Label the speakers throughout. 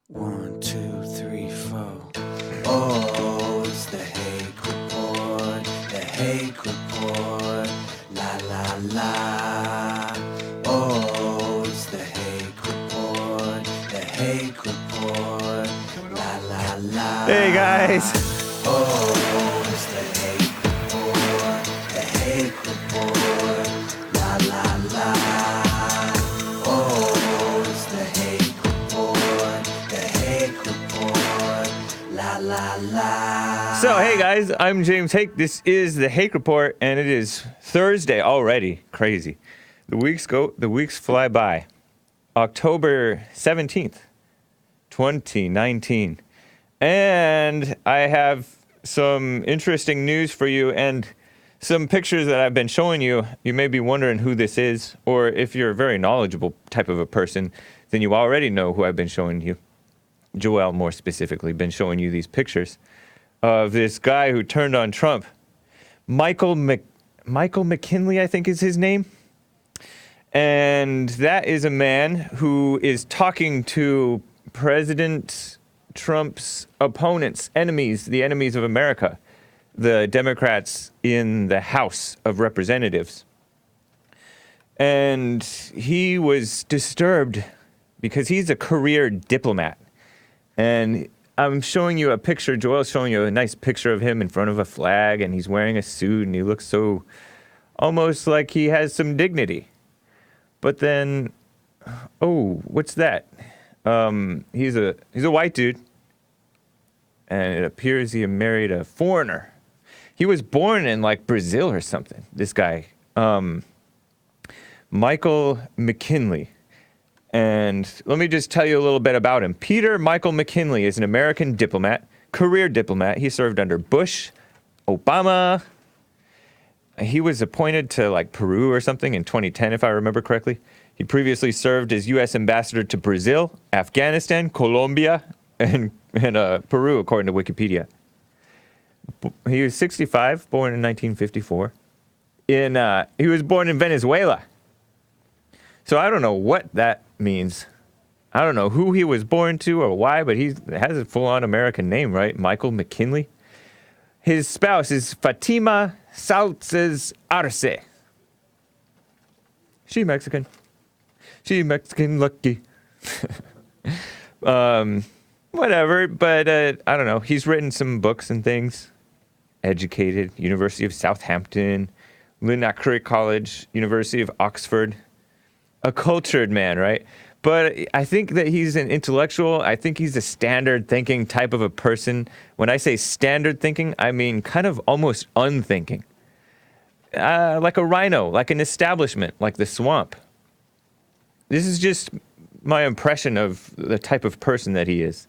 Speaker 1: 1, 2, 3, 4. Oh, it's the Hake Report. The Hake Report. La la la. Oh, it's the Hake Report. The Hake Report. La la la.
Speaker 2: Hey guys.
Speaker 1: Oh, it's the Hake Report. The Hake Report. La la la. Oh, it's the Hake Report. The Hake Report. La la la.
Speaker 2: So hey guys, I'm James Hake. This is the Hake Report, and it is Thursday already. Crazy. The weeks fly by. October 17th, 2019. And I have some interesting news for you and some pictures that I've been showing you. You may be wondering who this is, or if you're a very knowledgeable type of a person, then you already know who I've been showing you. Joel, more specifically, been showing you these pictures of this guy who turned on Trump. Michael McKinley, I think is his name. And that is a man who is talking to President Trump's opponents, enemies, the enemies of America, the Democrats in the House of Representatives. And he was disturbed because he's a career diplomat. And I'm showing you a picture, Joel's showing you a nice picture of him in front of a flag, and he's wearing a suit, and he looks so almost like he has some dignity. But then, oh, what's that? He's a white dude, and it appears he married a foreigner. He was born in like Brazil or something. This guy, Michael McKinley. And let me just tell you a little bit about him. Peter Michael McKinley is an American diplomat, career diplomat. He served under Bush, Obama. He was appointed to like Peru or something in 2010, if I remember correctly. He previously served as U.S. ambassador to Brazil, Afghanistan, Colombia, and Peru, according to Wikipedia. He was 65, born in 1954. He was born in Venezuela. So I don't know what that means. I don't know who he was born to or why, but he has a full-on American name, right? Michael McKinley. His spouse is Fatima Salces Arce. She Mexican. She Mexican lucky. Whatever, but I don't know. He's written some books and things. Educated, University of Southampton, Linacre College, University of Oxford. A cultured man, right? But I think that he's an intellectual. I think he's a standard thinking type of a person. When I say standard thinking, I mean kind of almost unthinking. Like a rhino, like an establishment, like the swamp. This is just my impression of the type of person that he is.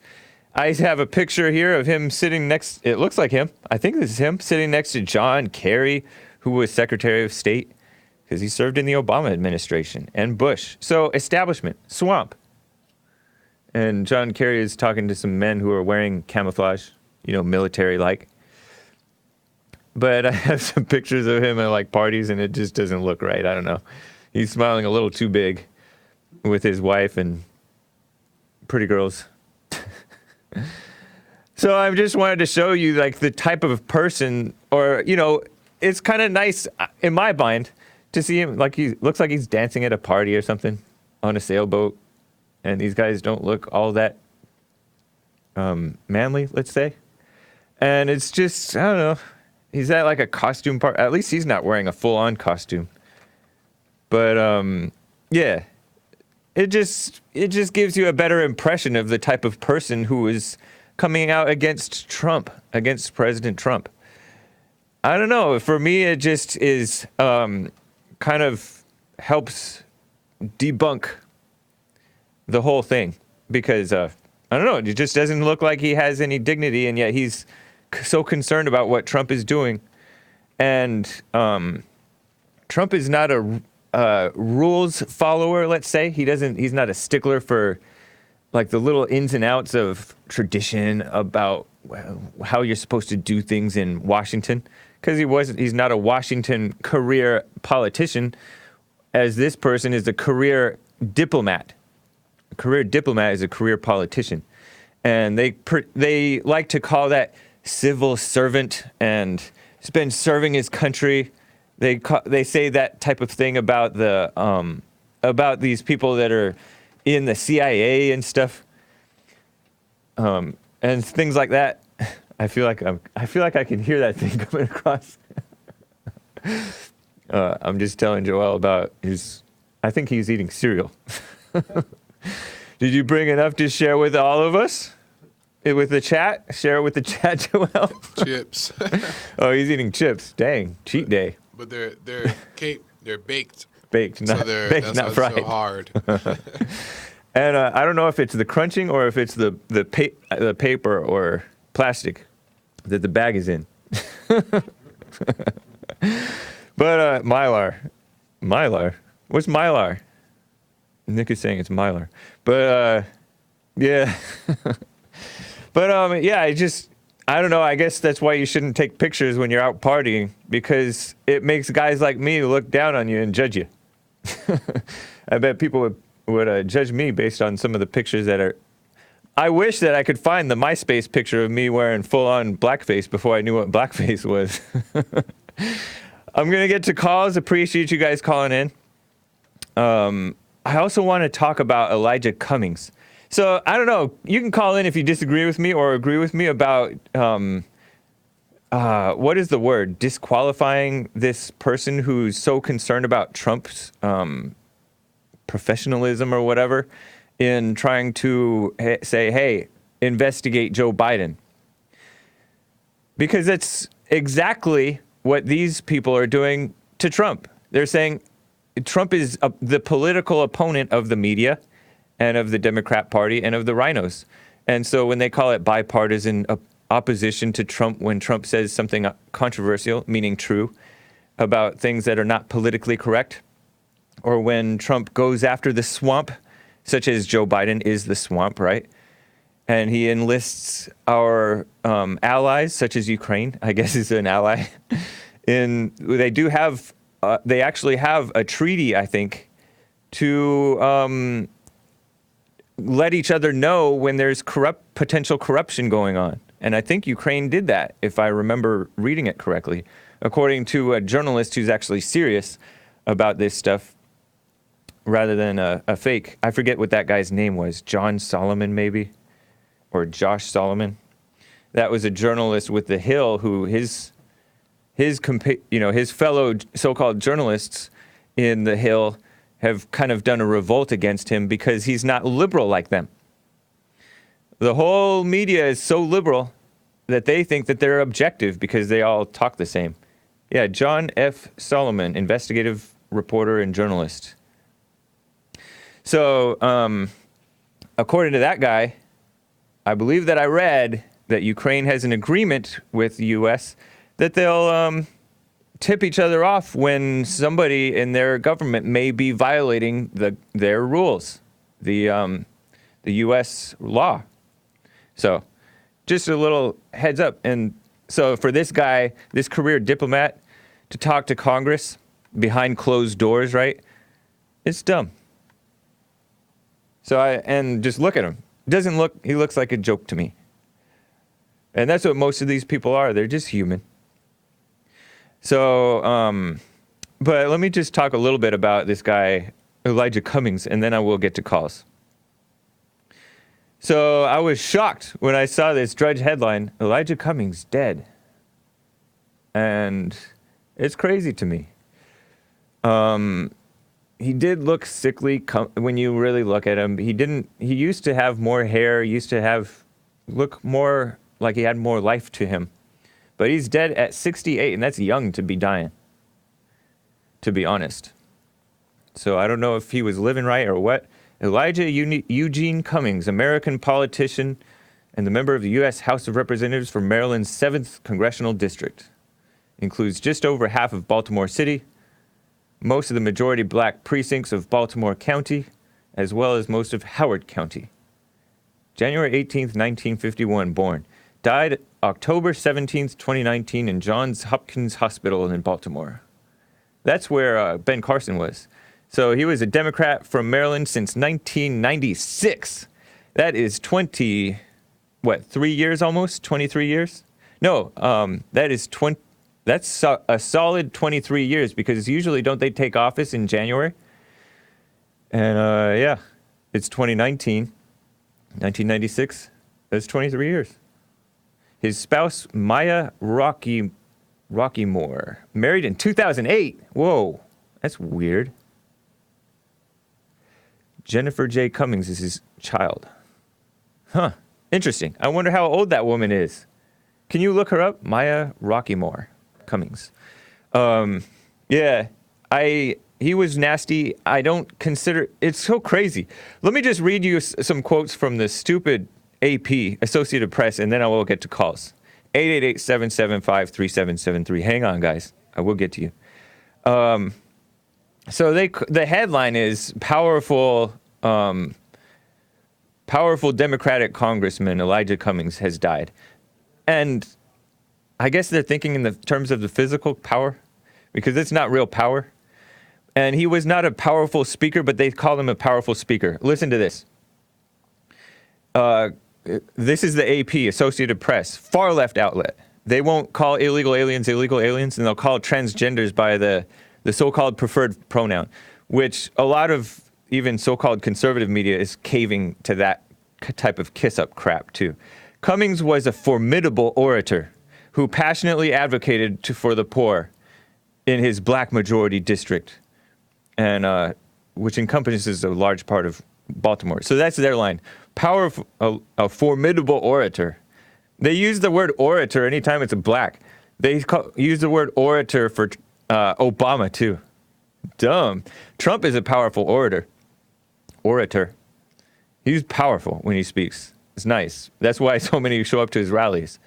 Speaker 2: I have a picture here of him sitting next, it looks like him. I think this is him sitting next to John Kerry, who was Secretary of State, because he served in the Obama administration, and Bush. So, establishment, swamp. And John Kerry is talking to some men who are wearing camouflage, military-like. But I have some pictures of him at, like, parties, and it just doesn't look right. I don't know. He's smiling a little too big with his wife and pretty girls. So I just wanted to show you, like, the type of person, or, it's kind of nice, in my mind, to see him, like he looks like he's dancing at a party or something on a sailboat, and these guys don't look all that manly, let's say. And it's just, I don't know, he's at like a costume party. At least he's not wearing a full-on costume. But yeah, it just gives you a better impression of the type of person who is coming out against Trump, against President Trump. I don't know. For me, it just is kind of helps debunk the whole thing, because I don't know, it just doesn't look like he has any dignity, and yet he's so concerned about what Trump is doing. And Trump is not a rules follower, let's say. He's not a stickler for like the little ins and outs of tradition about how you're supposed to do things in Washington. Because he's not a Washington career politician, as this person is a career diplomat. A career diplomat is a career politician. and they like to call that civil servant, and he's been serving his country. They say that type of thing about about these people that are in the CIA and stuff, and things like that. I feel like I can hear that thing coming across. I'm just telling Joel about I think he's eating cereal. Did you bring enough to share with all of us? With the chat? Share it with the chat, Joel?
Speaker 3: Chips.
Speaker 2: Oh, he's eating chips. Dang, cheat day.
Speaker 3: But they're baked.
Speaker 2: Baked,
Speaker 3: So
Speaker 2: baked,
Speaker 3: that's
Speaker 2: not
Speaker 3: why it's
Speaker 2: fried.
Speaker 3: so hard.
Speaker 2: And I don't know if it's the crunching or if it's the paper or plastic that the bag is in. But Mylar. What's Mylar? Nick is saying it's Mylar. But yeah. But yeah, I don't know. I guess that's why you shouldn't take pictures when you're out partying, because it makes guys like me look down on you and judge you. I bet people would judge me based on some of the pictures that are. I wish that I could find the MySpace picture of me wearing full-on blackface before I knew what blackface was. I'm gonna get to calls. Appreciate you guys calling in. I also want to talk about Elijah Cummings. So I don't know. You can call in if you disagree with me or agree with me about what is the word? Disqualifying this person who's so concerned about Trump's professionalism or whatever in trying to say, hey, investigate Joe Biden. Because that's exactly what these people are doing to Trump. They're saying Trump is the political opponent of the media and of the Democrat Party and of the rhinos. And so when they call it bipartisan opposition to Trump, when Trump says something controversial, meaning true, about things that are not politically correct, or when Trump goes after the swamp, such as Joe Biden is the swamp, right? And he enlists our allies, such as Ukraine, I guess is an ally. They actually have a treaty, I think, to let each other know when there's potential corruption going on. And I think Ukraine did that, if I remember reading it correctly, according to a journalist who's actually serious about this stuff, rather than a fake. I forget what that guy's name was. John Solomon, maybe? Or Josh Solomon. That was a journalist with The Hill who his fellow so-called journalists in The Hill have kind of done a revolt against him because he's not liberal like them. The whole media is so liberal that they think that they're objective because they all talk the same. Yeah, John F. Solomon, investigative reporter and journalist. So, according to that guy, I believe that I read that Ukraine has an agreement with the U.S. that they'll tip each other off when somebody in their government may be violating their rules, the U.S. law. So, just a little heads up. And so for this guy, this career diplomat, to talk to Congress behind closed doors, right? It's dumb. So and just look at him. He looks like a joke to me. And that's what most of these people are. They're just human. So, but let me just talk a little bit about this guy, Elijah Cummings, and then I will get to calls. So I was shocked when I saw this Drudge headline, Elijah Cummings dead. And it's crazy to me. He did look sickly when you really look at him. He used to have more hair, look more like he had more life to him. But he's dead at 68, and that's young to be dying, to be honest. So I don't know if he was living right or what. Elijah Eugene Cummings, American politician and the member of the U.S. House of Representatives for Maryland's 7th Congressional District. Includes just over half of Baltimore City, most of the majority black precincts of Baltimore County, as well as most of Howard County. January 18th, 1951, born. Died October 17th, 2019 in Johns Hopkins Hospital in Baltimore. That's where Ben Carson was. So he was a Democrat from Maryland since 1996. That is 20 what, 3 years almost? 23 years? No, that is 20. That's a solid 23 years because usually don't they take office in January? And yeah, it's 2019, 1996. That's 23 years. His spouse, Maya Rockymore, married in 2008. Whoa, that's weird. Jennifer J. Cummings is his child. Huh, interesting. I wonder how old that woman is. Can you look her up? Maya Rockymore Cummings. Yeah, he was nasty. I don't consider, it's so crazy. Let me just read you some quotes from the stupid AP, Associated Press, and then I will get to calls. 888-775-3773. Hang on, guys. I will get to you. So the headline is powerful Democratic Congressman Elijah Cummings has died. And I guess they're thinking in the terms of the physical power, because it's not real power. And he was not a powerful speaker, but they call him a powerful speaker. Listen to this. This is the AP, Associated Press, far left outlet. They won't call illegal aliens, and they'll call transgenders by the so-called preferred pronoun, which a lot of even so-called conservative media is caving to that type of kiss-up crap, too. Cummings was a formidable orator who passionately advocated for the poor in his black majority district, and which encompasses a large part of Baltimore. So that's their line. Powerful, a formidable orator. They use the word orator anytime it's a black. They use the word orator for Obama, too. Dumb. Trump is a powerful orator. He's powerful when he speaks. It's nice. That's why so many show up to his rallies.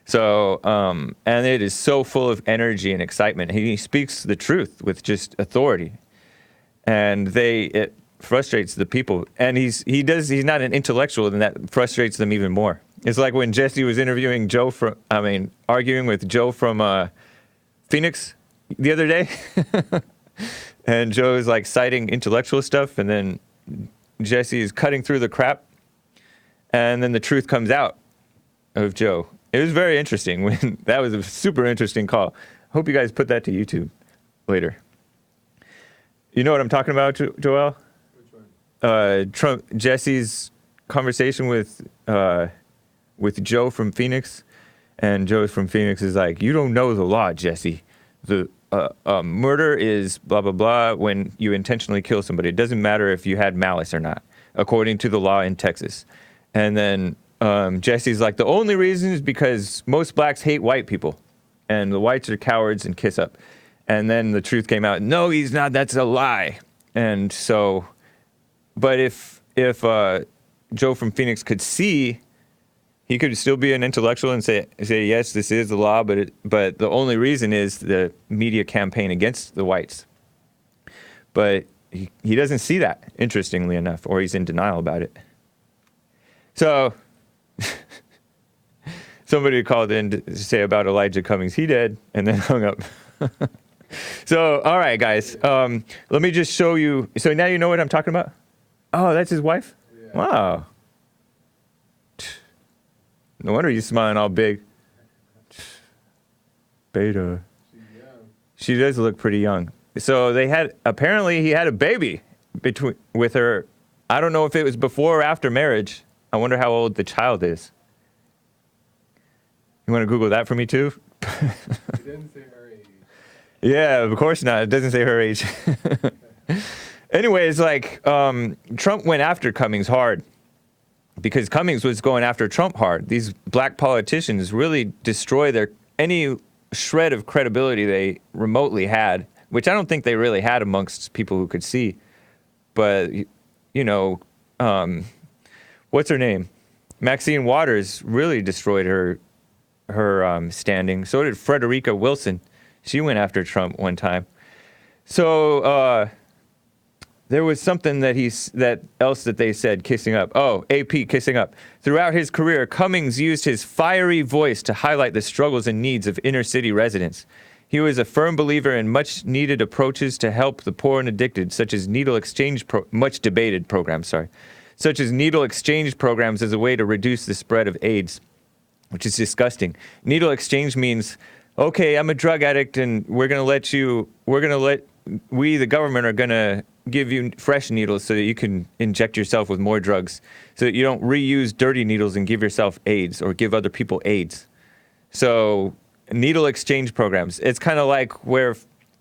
Speaker 2: So, and it is so full of energy and excitement. He speaks the truth with just authority. And it frustrates the people. And he's not an intellectual, and that frustrates them even more. It's like when Jesse was arguing with Joe from Phoenix the other day. And Joe is like citing intellectual stuff, and then Jesse is cutting through the crap. And then the truth comes out of Joe. It was very interesting. That was a super interesting call. Hope you guys put that to YouTube later. You know what I'm talking about, Joel? Which one? Jesse's conversation with Joe from Phoenix, and Joe from Phoenix is like, "You don't know the law, Jesse. The murder is blah blah blah when you intentionally kill somebody. It doesn't matter if you had malice or not, according to the law in Texas." And then Jesse's like, "The only reason is because most blacks hate white people, and the whites are cowards and kiss up." And then the truth came out. No, he's not. That's a lie. And so, but if Joe from Phoenix could see, he could still be an intellectual and say yes, this is the law. But the only reason is the media campaign against the whites. But he doesn't see that, interestingly enough, or he's in denial about it. So somebody called in to say about Elijah Cummings, he dead, and then hung up. So, all right, guys, let me just show you. So now you know what I'm talking about? Oh, that's his wife? Yeah. Wow. No wonder he's smiling all big. Beta. She does look pretty young. So apparently he had a baby with her. I don't know if it was before or after marriage. I wonder how old the child is. You want to Google that for me, too?
Speaker 4: It didn't say her age.
Speaker 2: Yeah, of course not. It doesn't say her age. Anyways, Trump went after Cummings hard because Cummings was going after Trump hard. These black politicians really destroy any shred of credibility they remotely had, which I don't think they really had amongst people who could see. But, what's her name? Maxine Waters really destroyed her standing. So did Frederica Wilson. She went after Trump one time. So there was something that they said, kissing up. Oh, AP, kissing up. Throughout his career, Cummings used his fiery voice to highlight the struggles and needs of inner city residents. He was a firm believer in much needed approaches to help the poor and addicted, such as needle exchange, much debated programs, such as needle exchange programs as a way to reduce the spread of AIDS, which is disgusting. Needle exchange means, okay, I'm a drug addict and we, the government, are going to give you fresh needles so that you can inject yourself with more drugs, so that you don't reuse dirty needles and give yourself AIDS or give other people AIDS. So needle exchange programs. It's kind of like where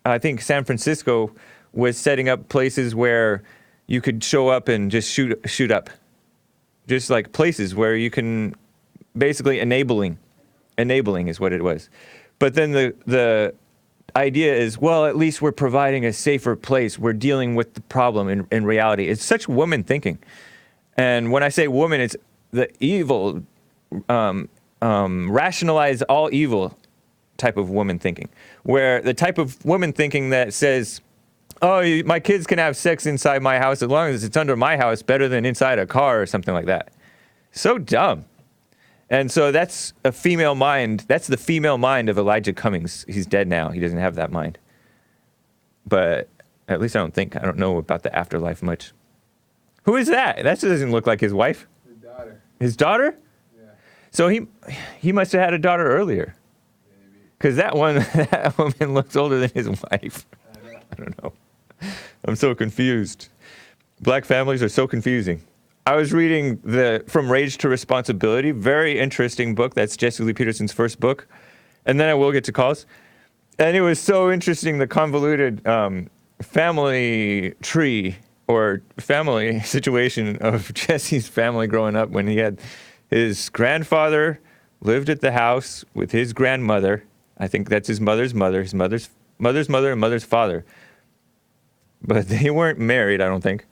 Speaker 2: I think San Francisco was setting up places where you could show up and just shoot up. Just like places where you can basically enabling is what it was. But then the idea is, well, at least we're providing a safer place. We're dealing with the problem in reality. It's such woman thinking. And when I say woman, it's the evil, rationalize all evil type of woman thinking, where the type of woman thinking that says, oh, my kids can have sex inside my house as long as it's under my house, better than inside a car or something like that. So dumb. And so that's a female mind. That's the female mind of Elijah Cummings. He's dead now. He doesn't have that mind. But at least I don't know about the afterlife much. Who is that? That doesn't look like his wife.
Speaker 4: His daughter.
Speaker 2: His daughter?
Speaker 4: Yeah.
Speaker 2: So he must have had a daughter earlier.
Speaker 4: Maybe.
Speaker 2: Because that woman looks older than his wife. I don't know. I'm so confused. Black families are so confusing. I was reading From Rage to Responsibility, very interesting book. That's Jesse Lee Peterson's first book. And then I will get to calls. And it was so interesting, the convoluted family tree or family situation of Jesse's family growing up, when he had his grandfather lived at the house with his grandmother. I think that's his mother's mother, his mother's mother, and mother's father. But they weren't married, I don't think.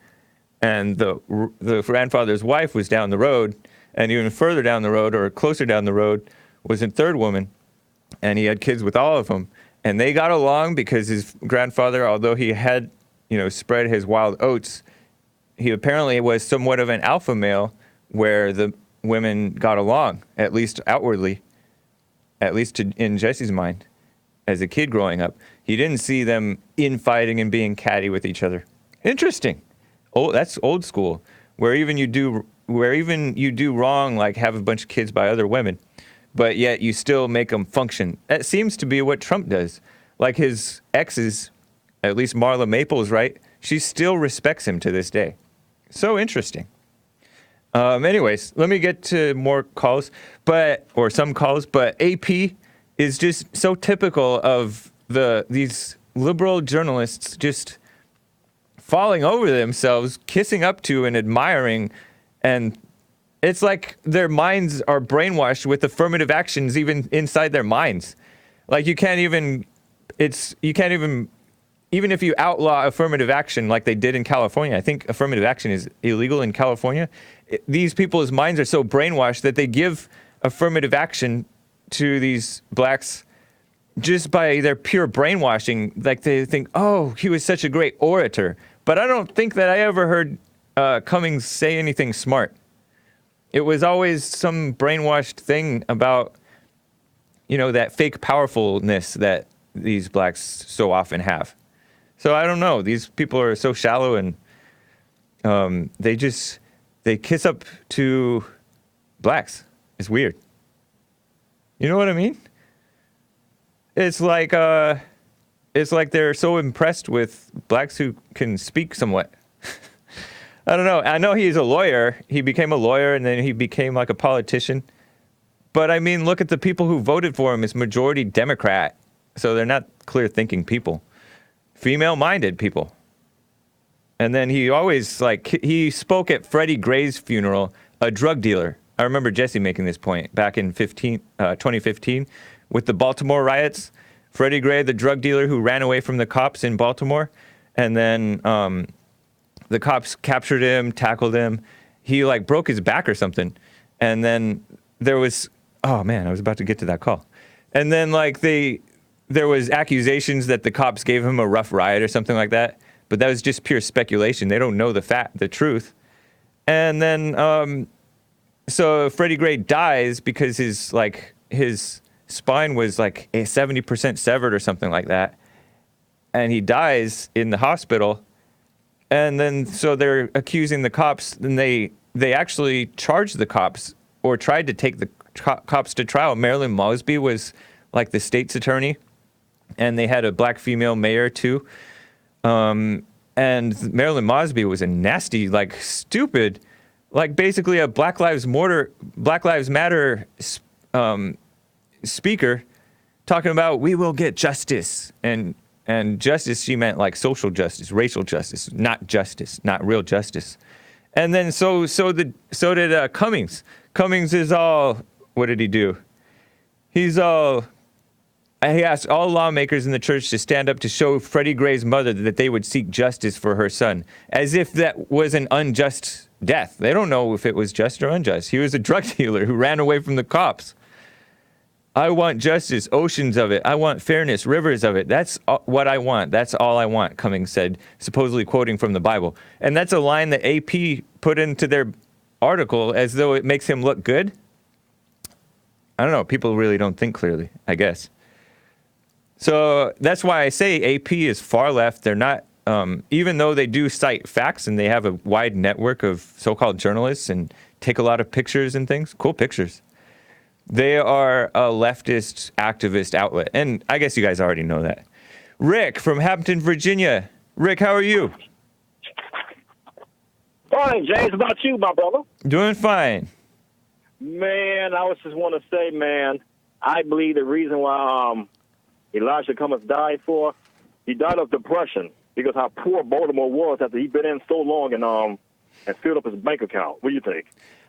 Speaker 2: And the grandfather's wife was down the road, and even further down the road, or closer down the road, was a third woman, and he had kids with all of them. And they got along because his grandfather, although he had, spread his wild oats, he apparently was somewhat of an alpha male, where the women got along, at least outwardly, at least in Jesse's mind, as a kid growing up. He didn't see them infighting and being catty with each other. Interesting. Oh, that's old school, where even you do wrong, like have a bunch of kids by other women, but yet you still make them function. That seems to be what Trump does. Like his exes, at least Marla Maples, right? She still respects him to this day. So interesting. Anyways, let me get to more calls, or some calls, but AP is just so typical of these liberal journalists just falling over themselves, kissing up to and admiring, and it's like their minds are brainwashed with affirmative actions even inside their minds. Like even if you outlaw affirmative action like they did in California, I think affirmative action is illegal in California, these people's minds are so brainwashed that they give affirmative action to these blacks just by their pure brainwashing. Like they think, oh, he was such a great orator. But I don't think that I ever heard Cummings say anything smart. It was always some brainwashed thing about, that fake powerfulness that these blacks so often have. So I don't know. These people are so shallow, and they kiss up to blacks. It's weird. You know what I mean? It's like they're so impressed with blacks who can speak somewhat. I don't know. I know he's a lawyer. He became a lawyer, and then he became like a politician. But I mean, look at the people who voted for him. It's majority Democrat. So they're not clear-thinking people. Female-minded people. And then he always, he spoke at Freddie Gray's funeral, a drug dealer. I remember Jesse making this point back in 2015 with the Baltimore riots. Freddie Gray, the drug dealer who ran away from the cops in Baltimore. And then the cops captured him, tackled him. He broke his back or something. And then there was, oh man, I was about to get to that call. And then there was accusations that the cops gave him a rough ride or something like that. But that was just pure speculation. They don't know the truth. And then, so Freddie Gray dies because his spine was a 70% severed or something like that. And he dies in the hospital. And then so they're accusing the cops, and they actually charged the cops or tried to take the cops to trial. Marilyn Mosby was like the state's attorney, and they had a black female mayor too. And Marilyn Mosby was a nasty, like stupid, like basically a Black Lives Matter speaker talking about we will get justice, and justice, she meant like social justice, racial justice, not real justice. And then so did Cummings. Cummings is all, what did he do? He asked all lawmakers in the church to stand up to show Freddie Gray's mother that they would seek justice for her son, as if that was an unjust death. They don't know if it was just or unjust. He was a drug dealer who ran away from the cops. I want justice, oceans of it. I want fairness, rivers of it. That's what I want. That's all I want, Cummings said, supposedly quoting from the Bible. And that's a line that AP put into their article as though it makes him look good. I don't know. People really don't think clearly, I guess. So that's why I say AP is far left. They're not, even though they do cite facts and they have a wide network of so-called journalists and take a lot of pictures and things, cool pictures. They are a leftist activist outlet. And I guess you guys already know that. Rick from Hampton, Virginia. Rick, how are you?
Speaker 5: Fine, James. How about you, my brother?
Speaker 2: Doing fine.
Speaker 5: Man, I was just want to say, man, I believe the reason why Elijah Cummings died he died of depression because how poor Baltimore was after he'd been in so long and filled up his bank account. What do you think?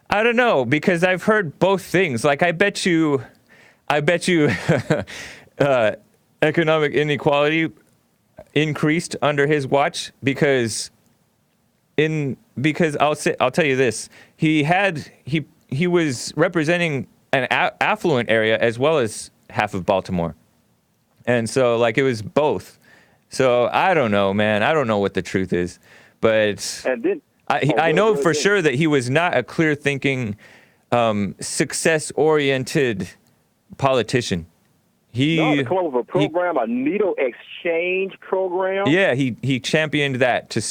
Speaker 2: I don't know, because I've heard both things. Like, I bet you economic inequality increased under his watch because I'll tell you this. He was representing an affluent area as well as half of Baltimore. And so, like, it was both. So, I don't know, man. I don't know what the truth is. But I know for sure that he was not a clear-thinking, success-oriented politician.
Speaker 5: He come up with a program, a needle exchange program.
Speaker 2: Yeah, he championed that to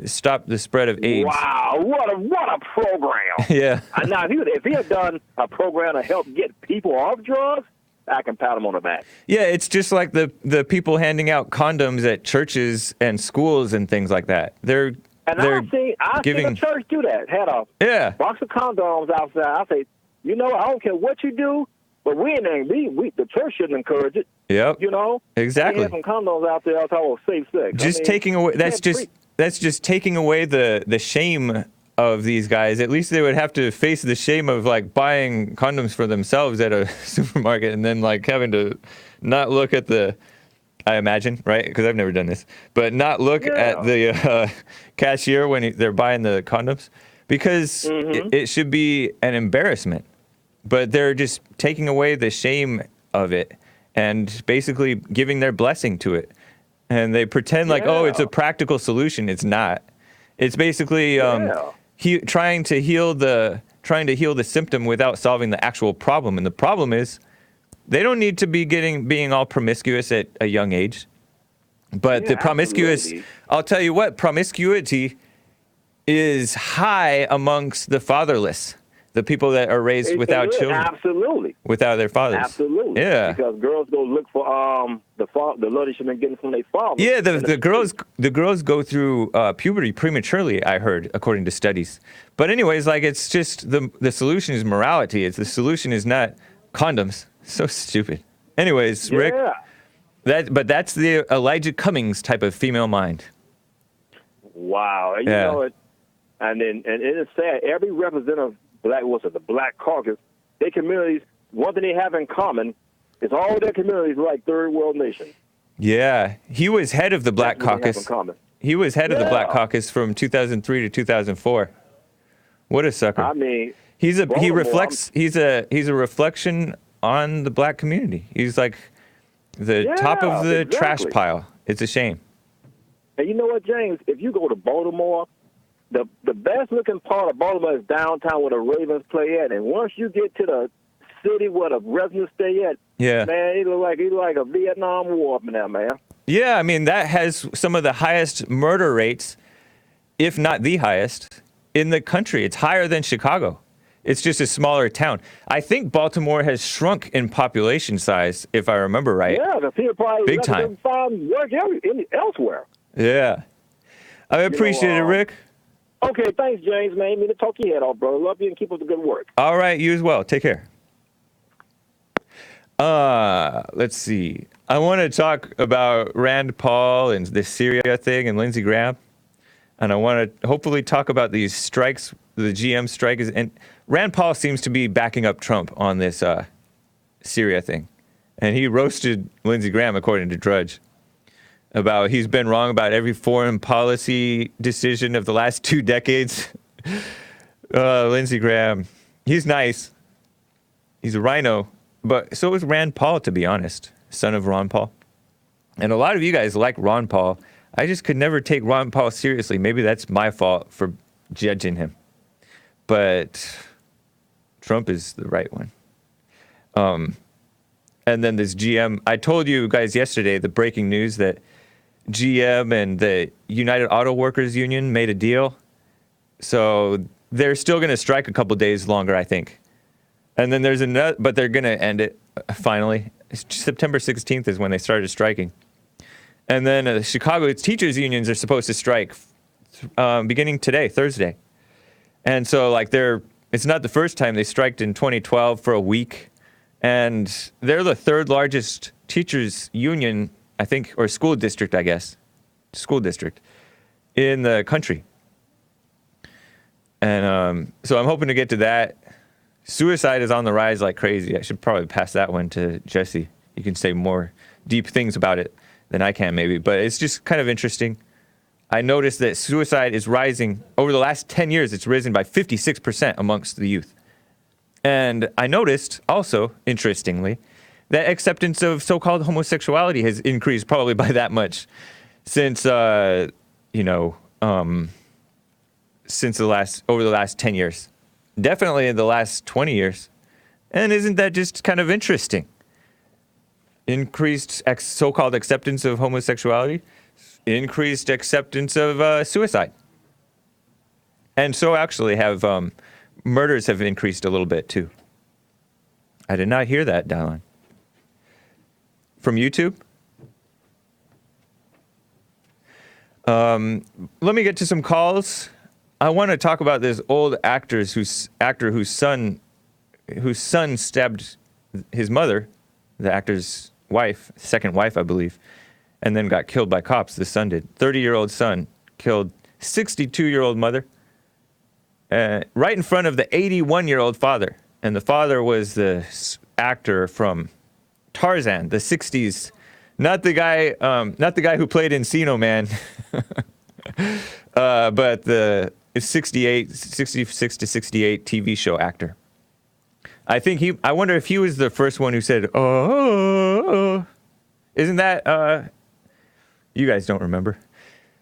Speaker 2: stop the spread of AIDS.
Speaker 5: Wow, what a program!
Speaker 2: Yeah.
Speaker 5: Now, if he had done a program to help get people off drugs, I can pat him on the back.
Speaker 2: Yeah, it's just like the people handing out condoms at churches and schools and things like that. I've seen a church do that. Had a box of condoms outside. I say, I don't care what you do, but the church shouldn't encourage it. Yep. Exactly.
Speaker 5: Have some condoms out there. I'll talk about safe sex.
Speaker 2: Taking away. That's just taking away the shame of these guys. At least they would have to face the shame of like buying condoms for themselves at a supermarket and then like having to not look at I imagine, right? Because I've never done this, but not look at the cashier when they're buying the condoms, because it should be an embarrassment. But they're just taking away the shame of it and basically giving their blessing to it. And they pretend like, oh, it's a practical solution. It's not. It's basically trying to heal the symptom without solving the actual problem. And the problem is, they don't need to be being all promiscuous at a young age. But the promiscuous, absolutely. I'll tell you what, promiscuity is high amongst the fatherless, the people that are raised without children.
Speaker 5: Absolutely.
Speaker 2: Without their fathers.
Speaker 5: Absolutely.
Speaker 2: Yeah.
Speaker 5: Because girls go look for the love they should have been getting from their father.
Speaker 2: Yeah, the girls go through puberty prematurely, I heard, according to studies. But anyways, like, it's just the solution is morality. The solution is not condoms. So stupid. Anyways, Rick, that's the Elijah Cummings type of female mind.
Speaker 5: Wow. You know it. And it is sad. Every representative of the Black Caucus, their communities, one thing they have in common is all their communities are like third world nations.
Speaker 2: Yeah. He was head of the Black Caucus. He was head of the Black Caucus from 2003 to 2004. What a sucker.
Speaker 5: I mean,
Speaker 2: he's a reflection on the black community. He's like the top of the trash pile. It's a shame.
Speaker 5: And you know what, James? If you go to Baltimore, the best looking part of Baltimore is downtown where the Ravens play at. And once you get to the city where the residents stay at, man, it look like a Vietnam War up in there, man.
Speaker 2: Yeah, I mean, that has some of the highest murder rates if not the highest, in the country. It's higher than Chicago. It's just a smaller town. I think Baltimore has shrunk in population size, if I remember right.
Speaker 5: Yeah, the people probably
Speaker 2: Big time.
Speaker 5: doesn't find work elsewhere.
Speaker 2: Yeah. I appreciate it, Rick.
Speaker 5: Okay, thanks, James, man. Me to talk your head off, brother. Love you and keep up the good work.
Speaker 2: All right, you as well. Take care. Let's see. I want to talk about Rand Paul and the Syria thing and Lindsey Graham. And I want to hopefully talk about these strikes, the GM strike. And Rand Paul seems to be backing up Trump on this Syria thing. And he roasted Lindsey Graham, according to Drudge, about he's been wrong about every foreign policy decision of the last 2 decades. Lindsey Graham, he's nice. He's a rhino. But so is Rand Paul, to be honest, son of Ron Paul. And a lot of you guys like Ron Paul. I just could never take Ron Paul seriously. Maybe that's my fault for judging him. But Trump is the right one. And then this GM, I told you guys yesterday, the breaking news that GM and the United Auto Workers Union made a deal. So they're still going to strike a couple days longer, I think. And then there's another, but they're going to end it finally. September 16th is when they started striking. And then Chicago teachers unions are supposed to strike beginning today, Thursday. And so like it's not the first time they striked in 2012 for a week. And they're the 3rd largest teachers union, I think, or school district, I guess. School district in the country. And so I'm hoping to get to that. Suicide is on the rise like crazy. I should probably pass that one to Jesse. You can say more deep things about it than I can maybe. But it's just kind of interesting. I noticed that suicide is rising. Over the last 10 years, it's risen by 56% amongst the youth. And I noticed also, interestingly, that acceptance of so-called homosexuality has increased probably by that much since, over the last 10 years. Definitely in the last 20 years. And isn't that just kind of interesting? Increased so-called acceptance of homosexuality, increased acceptance of suicide. And so actually have murders have increased a little bit too. I did not hear that, Dylan. From YouTube? Let me get to some calls. I want to talk about this old actor whose son stabbed his mother, the actor's wife, second wife, I believe, and then got killed by cops. The son did. 30-year-old son killed 62-year-old mother right in front of the 81-year-old father. And the father was the actor from Tarzan, the 60s. Not the guy who played Encino Man, but the 66 to 68 TV show actor. I wonder if he was the first one who said, oh. Isn't that, you guys don't remember.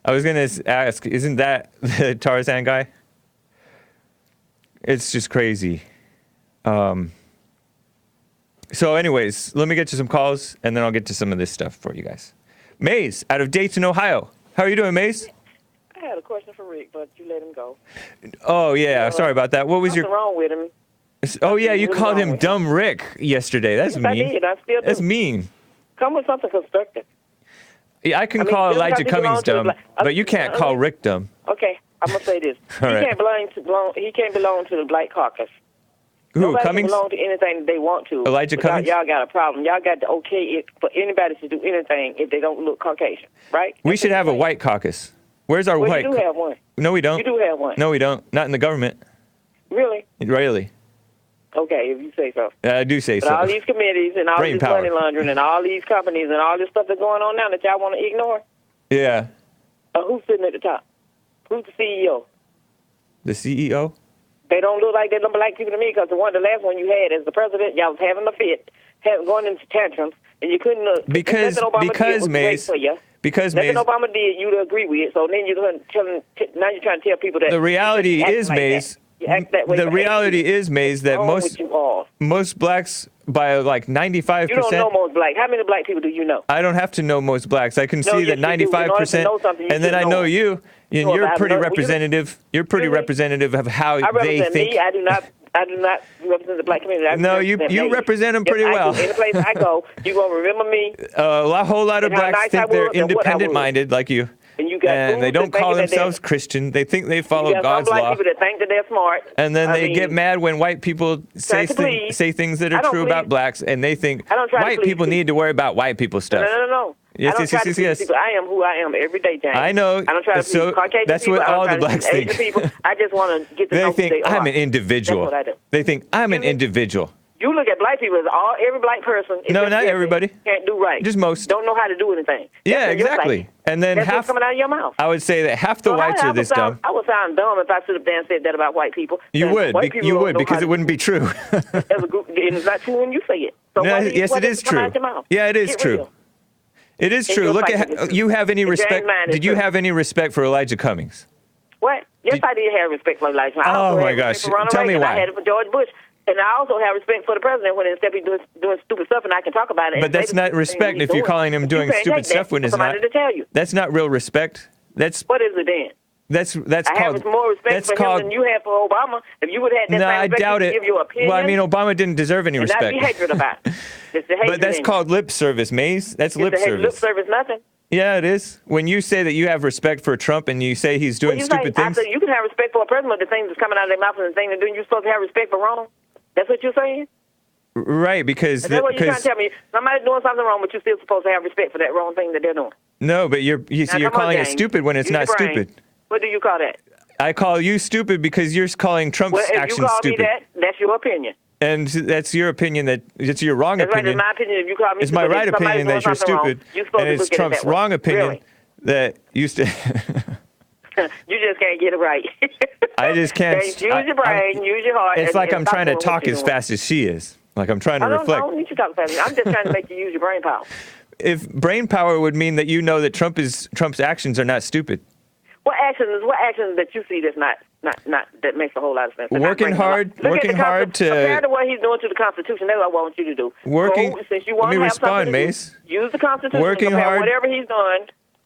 Speaker 2: I was going to ask, isn't that the Tarzan guy? It's just crazy. So anyways, let me get to some calls, and then I'll get to some of this stuff for you guys. Maze, out of Dayton, Ohio. How are you doing, Maze?
Speaker 6: I had a question for Rick, but you let him go.
Speaker 2: Oh, yeah. Sorry about that. What was
Speaker 6: Nothing wrong with him.
Speaker 2: Oh, yeah, you called him Dumb Rick yesterday. That's
Speaker 6: Yes,
Speaker 2: mean.
Speaker 6: I did. I still do.
Speaker 2: That's mean.
Speaker 6: Come with something constructive.
Speaker 2: Yeah, I can
Speaker 6: I mean,
Speaker 2: call
Speaker 6: just
Speaker 2: Elijah
Speaker 6: because he
Speaker 2: Cummings
Speaker 6: belongs to the
Speaker 2: dumb, but you can't call Rick dumb.
Speaker 6: Okay, I'm gonna say this.
Speaker 2: All
Speaker 6: he
Speaker 2: right.
Speaker 6: can't belong to the Black Caucus.
Speaker 2: Who,
Speaker 6: Nobody
Speaker 2: Cummings?
Speaker 6: can belong to anything that they want to.
Speaker 2: Elijah
Speaker 6: But
Speaker 2: Cummings?
Speaker 6: Y'all got a problem. Y'all got to okay it for anybody to do anything if they don't look Caucasian, right?
Speaker 2: We should have a white caucus. Where's our
Speaker 6: Well,
Speaker 2: white?
Speaker 6: you do have one.
Speaker 2: No, we don't.
Speaker 6: You do have one.
Speaker 2: No, we don't. Not in the government.
Speaker 6: Really?
Speaker 2: Really.
Speaker 6: Okay, if you say so.
Speaker 2: I do say
Speaker 6: But
Speaker 2: so.
Speaker 6: all these committees and all
Speaker 2: Brain
Speaker 6: this
Speaker 2: power.
Speaker 6: money laundering and all these companies and all this stuff that's going on now that y'all want to ignore,
Speaker 2: Yeah.
Speaker 6: who's sitting at the top? Who's the CEO?
Speaker 2: The CEO?
Speaker 6: They don't look like they're black people to me because the last one you had as the president, y'all was having a fit, going into tantrums, and you couldn't.
Speaker 2: Because
Speaker 6: nothing Obama did was great
Speaker 2: Maze.
Speaker 6: for you.
Speaker 2: Because
Speaker 6: Nothing
Speaker 2: Maze.
Speaker 6: Obama did, you'd agree with. So then now you're trying to tell people that
Speaker 2: The reality
Speaker 6: acting
Speaker 2: is,
Speaker 6: like
Speaker 2: Maze.
Speaker 6: You act that way.
Speaker 2: The reality is, Maze, that most blacks, by like 95%.
Speaker 6: You don't know most blacks. How many black people do you know?
Speaker 2: I don't have to know most blacks. I can see that 95%. And then I know you, and you're pretty representative. You're pretty representative of how they think.
Speaker 6: I do not represent the black community.
Speaker 2: You represent them pretty well.
Speaker 6: Any place I go, you're going to remember me.
Speaker 2: A whole lot of blacks think they're independent-minded like you. And they don't call themselves Christian. They think they follow God's law.
Speaker 6: Black people that think that they're smart.
Speaker 2: And then they get mad when white people say things that are true about blacks, and they think white people need to worry about white people stuff.
Speaker 6: No. Yes. I am who I am every day, James.
Speaker 2: I know.
Speaker 6: I don't try to please Caucasian
Speaker 2: that's
Speaker 6: people.
Speaker 2: what all the blacks think.
Speaker 6: People. I just want to get to know who they are.
Speaker 2: They think I'm an individual.
Speaker 6: That's what I do.
Speaker 2: They think I'm an individual.
Speaker 6: You look at black people as every black person.
Speaker 2: No, not everybody.
Speaker 6: Can't do right.
Speaker 2: Just most.
Speaker 6: Don't know how to do anything.
Speaker 2: Yeah, exactly. And then
Speaker 6: that's coming out of your mouth.
Speaker 2: I would say that half the whites are this dumb.
Speaker 6: I would sound dumb if I stood up there and said that about white people.
Speaker 2: You would because it wouldn't be true.
Speaker 6: And it's not true when you say it. So
Speaker 2: yes, it is true. Yeah, it is true. It is true. Look at you have any respect. Did you have any respect for Elijah Cummings?
Speaker 6: What? Yes, I did have respect for Elijah.
Speaker 2: Oh my gosh! Tell me why.
Speaker 6: I had it for George Bush. And I also have respect for the president when instead of doing stupid stuff, and I can talk about it.
Speaker 2: But that's not respect if you're calling him doing stupid stuff when it's not.
Speaker 6: To tell you.
Speaker 2: That's not real respect. That's
Speaker 6: what is it then?
Speaker 2: That's
Speaker 6: I
Speaker 2: called.
Speaker 6: have more respect for him than you have for Obama. If you would have had that
Speaker 2: I doubt it.
Speaker 6: Give your opinion,
Speaker 2: well, I mean, Obama didn't deserve any respect.
Speaker 6: Not be hatred about it. It's the hatred.
Speaker 2: But that's called lip service, Maze. That's lip service.
Speaker 6: Lip service, nothing.
Speaker 2: Yeah, it is. When you say that you have respect for Trump and you say he's doing stupid things.
Speaker 6: I said you can have respect for a president, but the things that's coming out of their mouth and the things they're doing, you're supposed to have respect for wrong. That's what you're saying?
Speaker 2: Right, because...
Speaker 6: That's what you're trying to tell me. Somebody's doing something wrong, but you're still supposed to have respect for that wrong thing that they're doing.
Speaker 2: No, but you're calling it stupid when it's not stupid.
Speaker 6: What do you call that?
Speaker 2: I call you stupid because you're calling Trump's actions stupid.
Speaker 6: If you call me that, that's your opinion.
Speaker 2: And that's your opinion. It's your wrong opinion.
Speaker 6: Right, it's my opinion. If you call me
Speaker 2: it's my right opinion that you're stupid. And it's Trump's wrong opinion that used to...
Speaker 6: You just can't get it right.
Speaker 2: I just can't.
Speaker 6: Use your brain, use your heart.
Speaker 2: It's like I'm trying to talk as fast as she is. Like I'm trying to reflect.
Speaker 6: I don't need you to talk fast. I'm just trying to make you use your brain power.
Speaker 2: If brain power would mean that you know that Trump's actions are not stupid.
Speaker 6: What actions that you see that's not that makes a whole lot of sense?
Speaker 2: Working hard to
Speaker 6: compared to what he's doing to the Constitution. That's what I want you to do. Since you want to have something to do, use the Constitution.
Speaker 2: Working hard.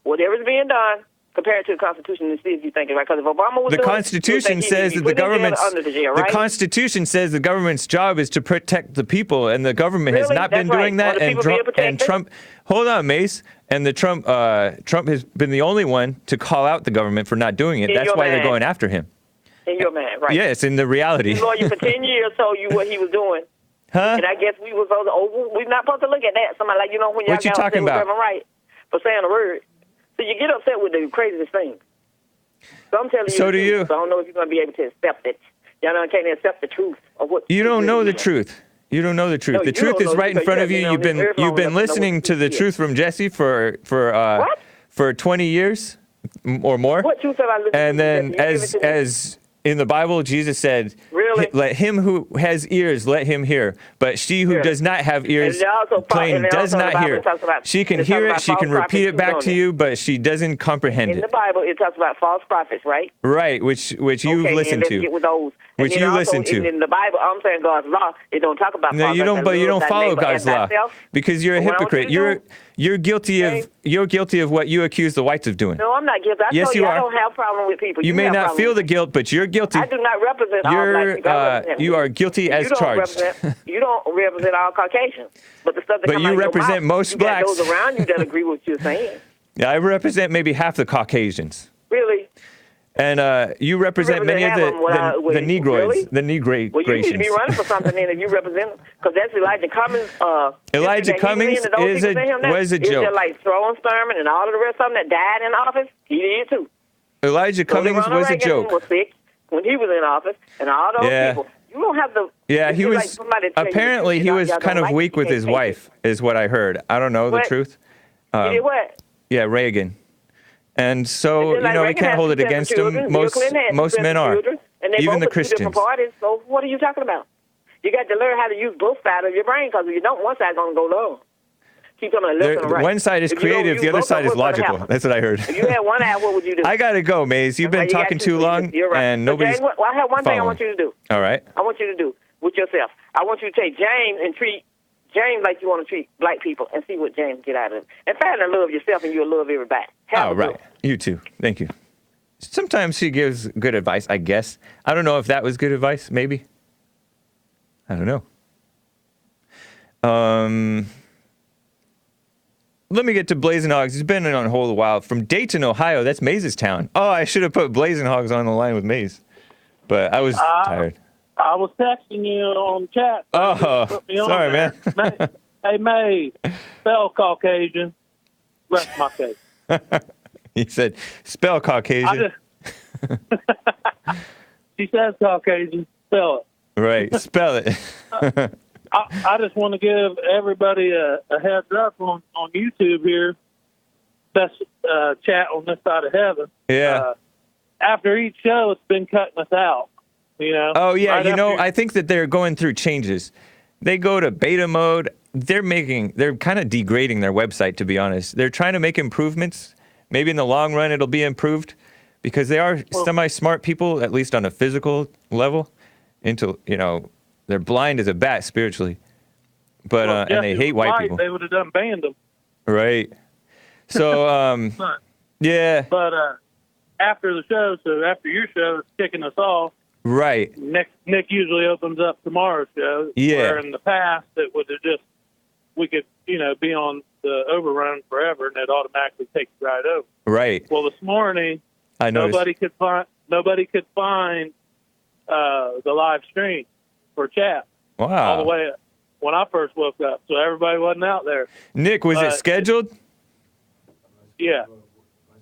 Speaker 6: Whatever's being done. Compare it to the Constitution and see if you think it right. Because if Obama was
Speaker 2: the Constitution says that the Constitution says the government's job is to protect the people, and the government has not been doing that. And Trump, hold on, Mace, and Trump has been the only one to call out the government for not doing it. That's why they're going after him.
Speaker 6: And you're mad, right?
Speaker 2: Yes, in the reality.
Speaker 6: His lawyer for 10 years told you what he was doing.
Speaker 2: Huh?
Speaker 6: And I guess we were supposed to. We're not supposed to look at that. Somebody when y'all
Speaker 2: what you talking about?
Speaker 6: Right for saying a word. So you get upset with the craziest things. So I'm telling you.
Speaker 2: So do you.
Speaker 6: So I don't know if you're going to be able to accept it. Y'all can't accept the truth of what.
Speaker 2: You don't know the truth. You don't know the truth. The truth is right in front of you. You've been listening to the truth from Jesse for 20 years or more.
Speaker 6: What truth have I listened to?
Speaker 2: And then as in the Bible, Jesus said,
Speaker 6: really?
Speaker 2: Let him who has ears, let him hear. But she who does not have ears, does not hear. She can hear it, she can repeat it back to you, but she doesn't comprehend it.
Speaker 6: In the Bible, it talks about false prophets, right?
Speaker 2: Right, which you've listened to.
Speaker 6: Get with those.
Speaker 2: Which you listen to.
Speaker 6: In the Bible, I'm saying God's law, it don't talk about false prophets.
Speaker 2: No, you don't follow God's law. Because you're a hypocrite. You're guilty of what you accuse the whites of doing.
Speaker 6: No, I'm not guilty.
Speaker 2: Yes, you are.
Speaker 6: I don't have a problem with people.
Speaker 2: You may not feel the guilt, but you're guilty.
Speaker 6: I do not represent all black people.
Speaker 2: You are guilty as charged.
Speaker 6: You don't represent all Caucasians. But the stuff that
Speaker 2: you represent most blacks.
Speaker 6: You got those around you that agree with what you're saying.
Speaker 2: Yeah, I represent maybe half the Caucasians.
Speaker 6: Really?
Speaker 2: And you represent many of the Negroids,
Speaker 6: really?
Speaker 2: the Negroids.
Speaker 6: Well, you need to be running for something then if you represent them, because that's Elijah Cummings.
Speaker 2: Elijah Cummings was a joke.
Speaker 6: It's like Throwing Sturman and all of the rest of them that died in office. He did too.
Speaker 2: Elijah Cummings was a joke.
Speaker 6: Was sick when he was in office, and all those people. You don't have to.
Speaker 2: Yeah, he was. Apparently, he was kind of weak with his wife, is what I heard. I don't know the truth.
Speaker 6: He did what?
Speaker 2: Yeah, Reagan. And so, we can't hold it against him. Most men are.
Speaker 6: And they
Speaker 2: even
Speaker 6: both
Speaker 2: the Christians.
Speaker 6: Different parties, so what are you talking about? You got to learn how to use both sides of your brain, because if you don't, one side's going to go low. Keep talking about left and right.
Speaker 2: One side is
Speaker 6: If you don't
Speaker 2: creative,
Speaker 6: use
Speaker 2: the other
Speaker 6: both of
Speaker 2: side
Speaker 6: them,
Speaker 2: is
Speaker 6: what's gonna
Speaker 2: logical.
Speaker 6: happen?
Speaker 2: That's what I heard.
Speaker 6: If you had one eye, what would you do?
Speaker 2: I gotta go, Maze. You've been
Speaker 6: You got
Speaker 2: talking
Speaker 6: two,
Speaker 2: too
Speaker 6: so
Speaker 2: long,
Speaker 6: you're right.
Speaker 2: and
Speaker 6: So
Speaker 2: nobody's
Speaker 6: James, I have one thing I
Speaker 2: following.
Speaker 6: want you to do.
Speaker 2: All right.
Speaker 6: I want you to do with yourself. I want you to take James and treat James like you want to treat black people and see what James get out of it. And find to love yourself and you'll love everybody. Have
Speaker 2: Oh,
Speaker 6: a good
Speaker 2: right. You too. Thank you. Sometimes she gives good advice, I guess. I don't know if that was good advice, maybe. I don't know. Let me get to Blazing Hogs. He's been on hold a while. From Dayton, Ohio. That's Maze's town. Oh, I should have put Blazing Hogs on the line with Maze. But I was tired.
Speaker 7: I was texting you on chat.
Speaker 2: Oh,
Speaker 7: Put me on
Speaker 2: sorry,
Speaker 7: there.
Speaker 2: man.
Speaker 7: Hey, May, spell Caucasian. Rest my case.
Speaker 2: He said, spell Caucasian.
Speaker 7: She says Caucasian. Spell it.
Speaker 2: Right, spell it.
Speaker 7: I just want to give everybody a heads up on YouTube here. Best chat on this side of heaven.
Speaker 2: Yeah.
Speaker 7: After each show, it's been cutting us out. You know.
Speaker 2: Oh, yeah.
Speaker 7: Right
Speaker 2: You know,
Speaker 7: after-
Speaker 2: I think that they're going through changes. They go to beta mode. They're kind of degrading their website, to be honest. They're trying to make improvements. Maybe in the long run, it'll be improved because they are semi-smart people, at least on a physical level. They're blind as a bat spiritually. But,
Speaker 7: Well,
Speaker 2: and they
Speaker 7: Jesse
Speaker 2: hate
Speaker 7: was
Speaker 2: white
Speaker 7: right.
Speaker 2: people.
Speaker 7: They would have done banned them.
Speaker 2: Right. So,
Speaker 7: But,
Speaker 2: yeah.
Speaker 7: but after the show, so after your show, it's kicking us off.
Speaker 2: Right.
Speaker 7: Nick usually opens up tomorrow's show.
Speaker 2: Yeah.
Speaker 7: Where in the past it would have we could be on the overrun forever and it automatically takes right over.
Speaker 2: Right.
Speaker 7: Well, this morning
Speaker 2: I noticed.
Speaker 7: nobody could find the live stream for chat all
Speaker 2: Wow.
Speaker 7: the way when I first woke up, so everybody wasn't out there.
Speaker 2: Nick, was it scheduled?
Speaker 7: Yeah.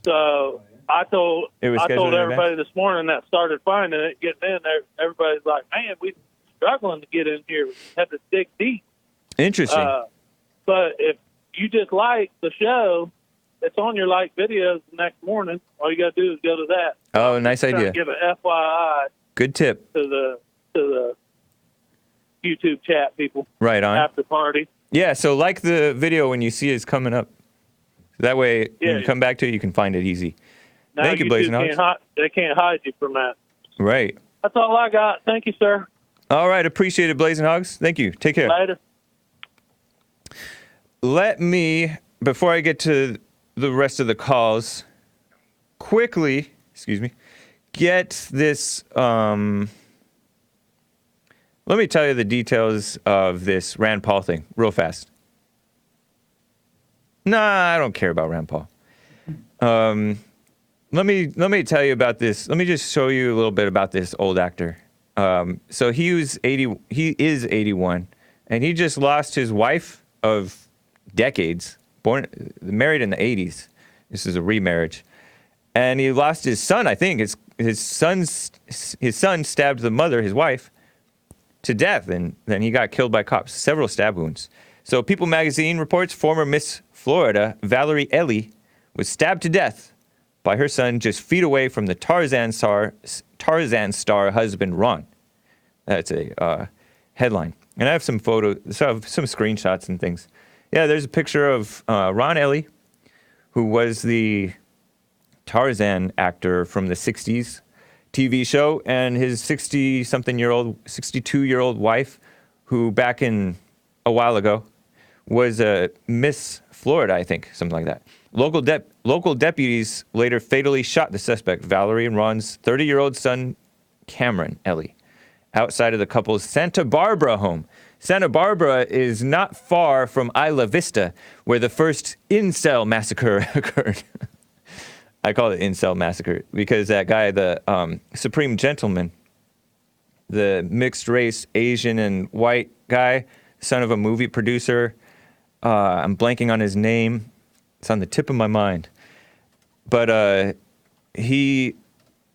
Speaker 7: So I told
Speaker 2: It was scheduled in
Speaker 7: everybody this morning that started finding it, getting in there. Everybody's like, "Man, we're struggling to get in here. We had to dig deep."
Speaker 2: Interesting.
Speaker 7: But if you just like the show, it's on your like videos the next morning. All you got to do is go to that.
Speaker 2: Oh, nice
Speaker 7: Trying to
Speaker 2: idea.
Speaker 7: give an FYI
Speaker 2: Good tip.
Speaker 7: to the YouTube chat people
Speaker 2: Right on.
Speaker 7: after party.
Speaker 2: Yeah, so like the video when you see it's coming up. That way, when
Speaker 7: Yeah.
Speaker 2: you come back to it, you can find it easy.
Speaker 7: Now
Speaker 2: Thank you, Blazing Hogs.
Speaker 7: They can't hide you from that.
Speaker 2: Right.
Speaker 7: That's all I got. Thank you, sir.
Speaker 2: All right, appreciate it, Blazing Hogs. Thank you. Take care.
Speaker 7: Later.
Speaker 2: Let me, before I get to the rest of the calls, quickly, get this, let me tell you the details of this Rand Paul thing real fast. Nah, I don't care about Rand Paul. Let me tell you about this. Let me just show you a little bit about this old actor. So he is 81, and he just lost his wife of decades, married in the 80s. This is a remarriage. And he lost his son, I think. His son stabbed the mother, his wife, to death, and then he got killed by cops, several stab wounds. So People magazine reports former Miss Florida, Valerie Ellie, was stabbed to death by her son just feet away from the Tarzan star husband, Ron. That's a headline. And I have some photos, some screenshots and things. Yeah, there's a picture of Ron Ellie, who was the Tarzan actor from the 60s TV show, and his 62-year-old wife, who back in a while ago was a Miss Florida, I think, something like that. Local deputies later fatally shot the suspect, Valerie and Ron's 30-year-old son, Cameron Ellie, outside of the couple's Santa Barbara home. Santa Barbara is not far from Isla Vista, where the first incel massacre occurred. I call it incel massacre because that guy, the Supreme Gentleman, the mixed race Asian and white guy, son of a movie producer, I'm blanking on his name. It's on the tip of my mind. But he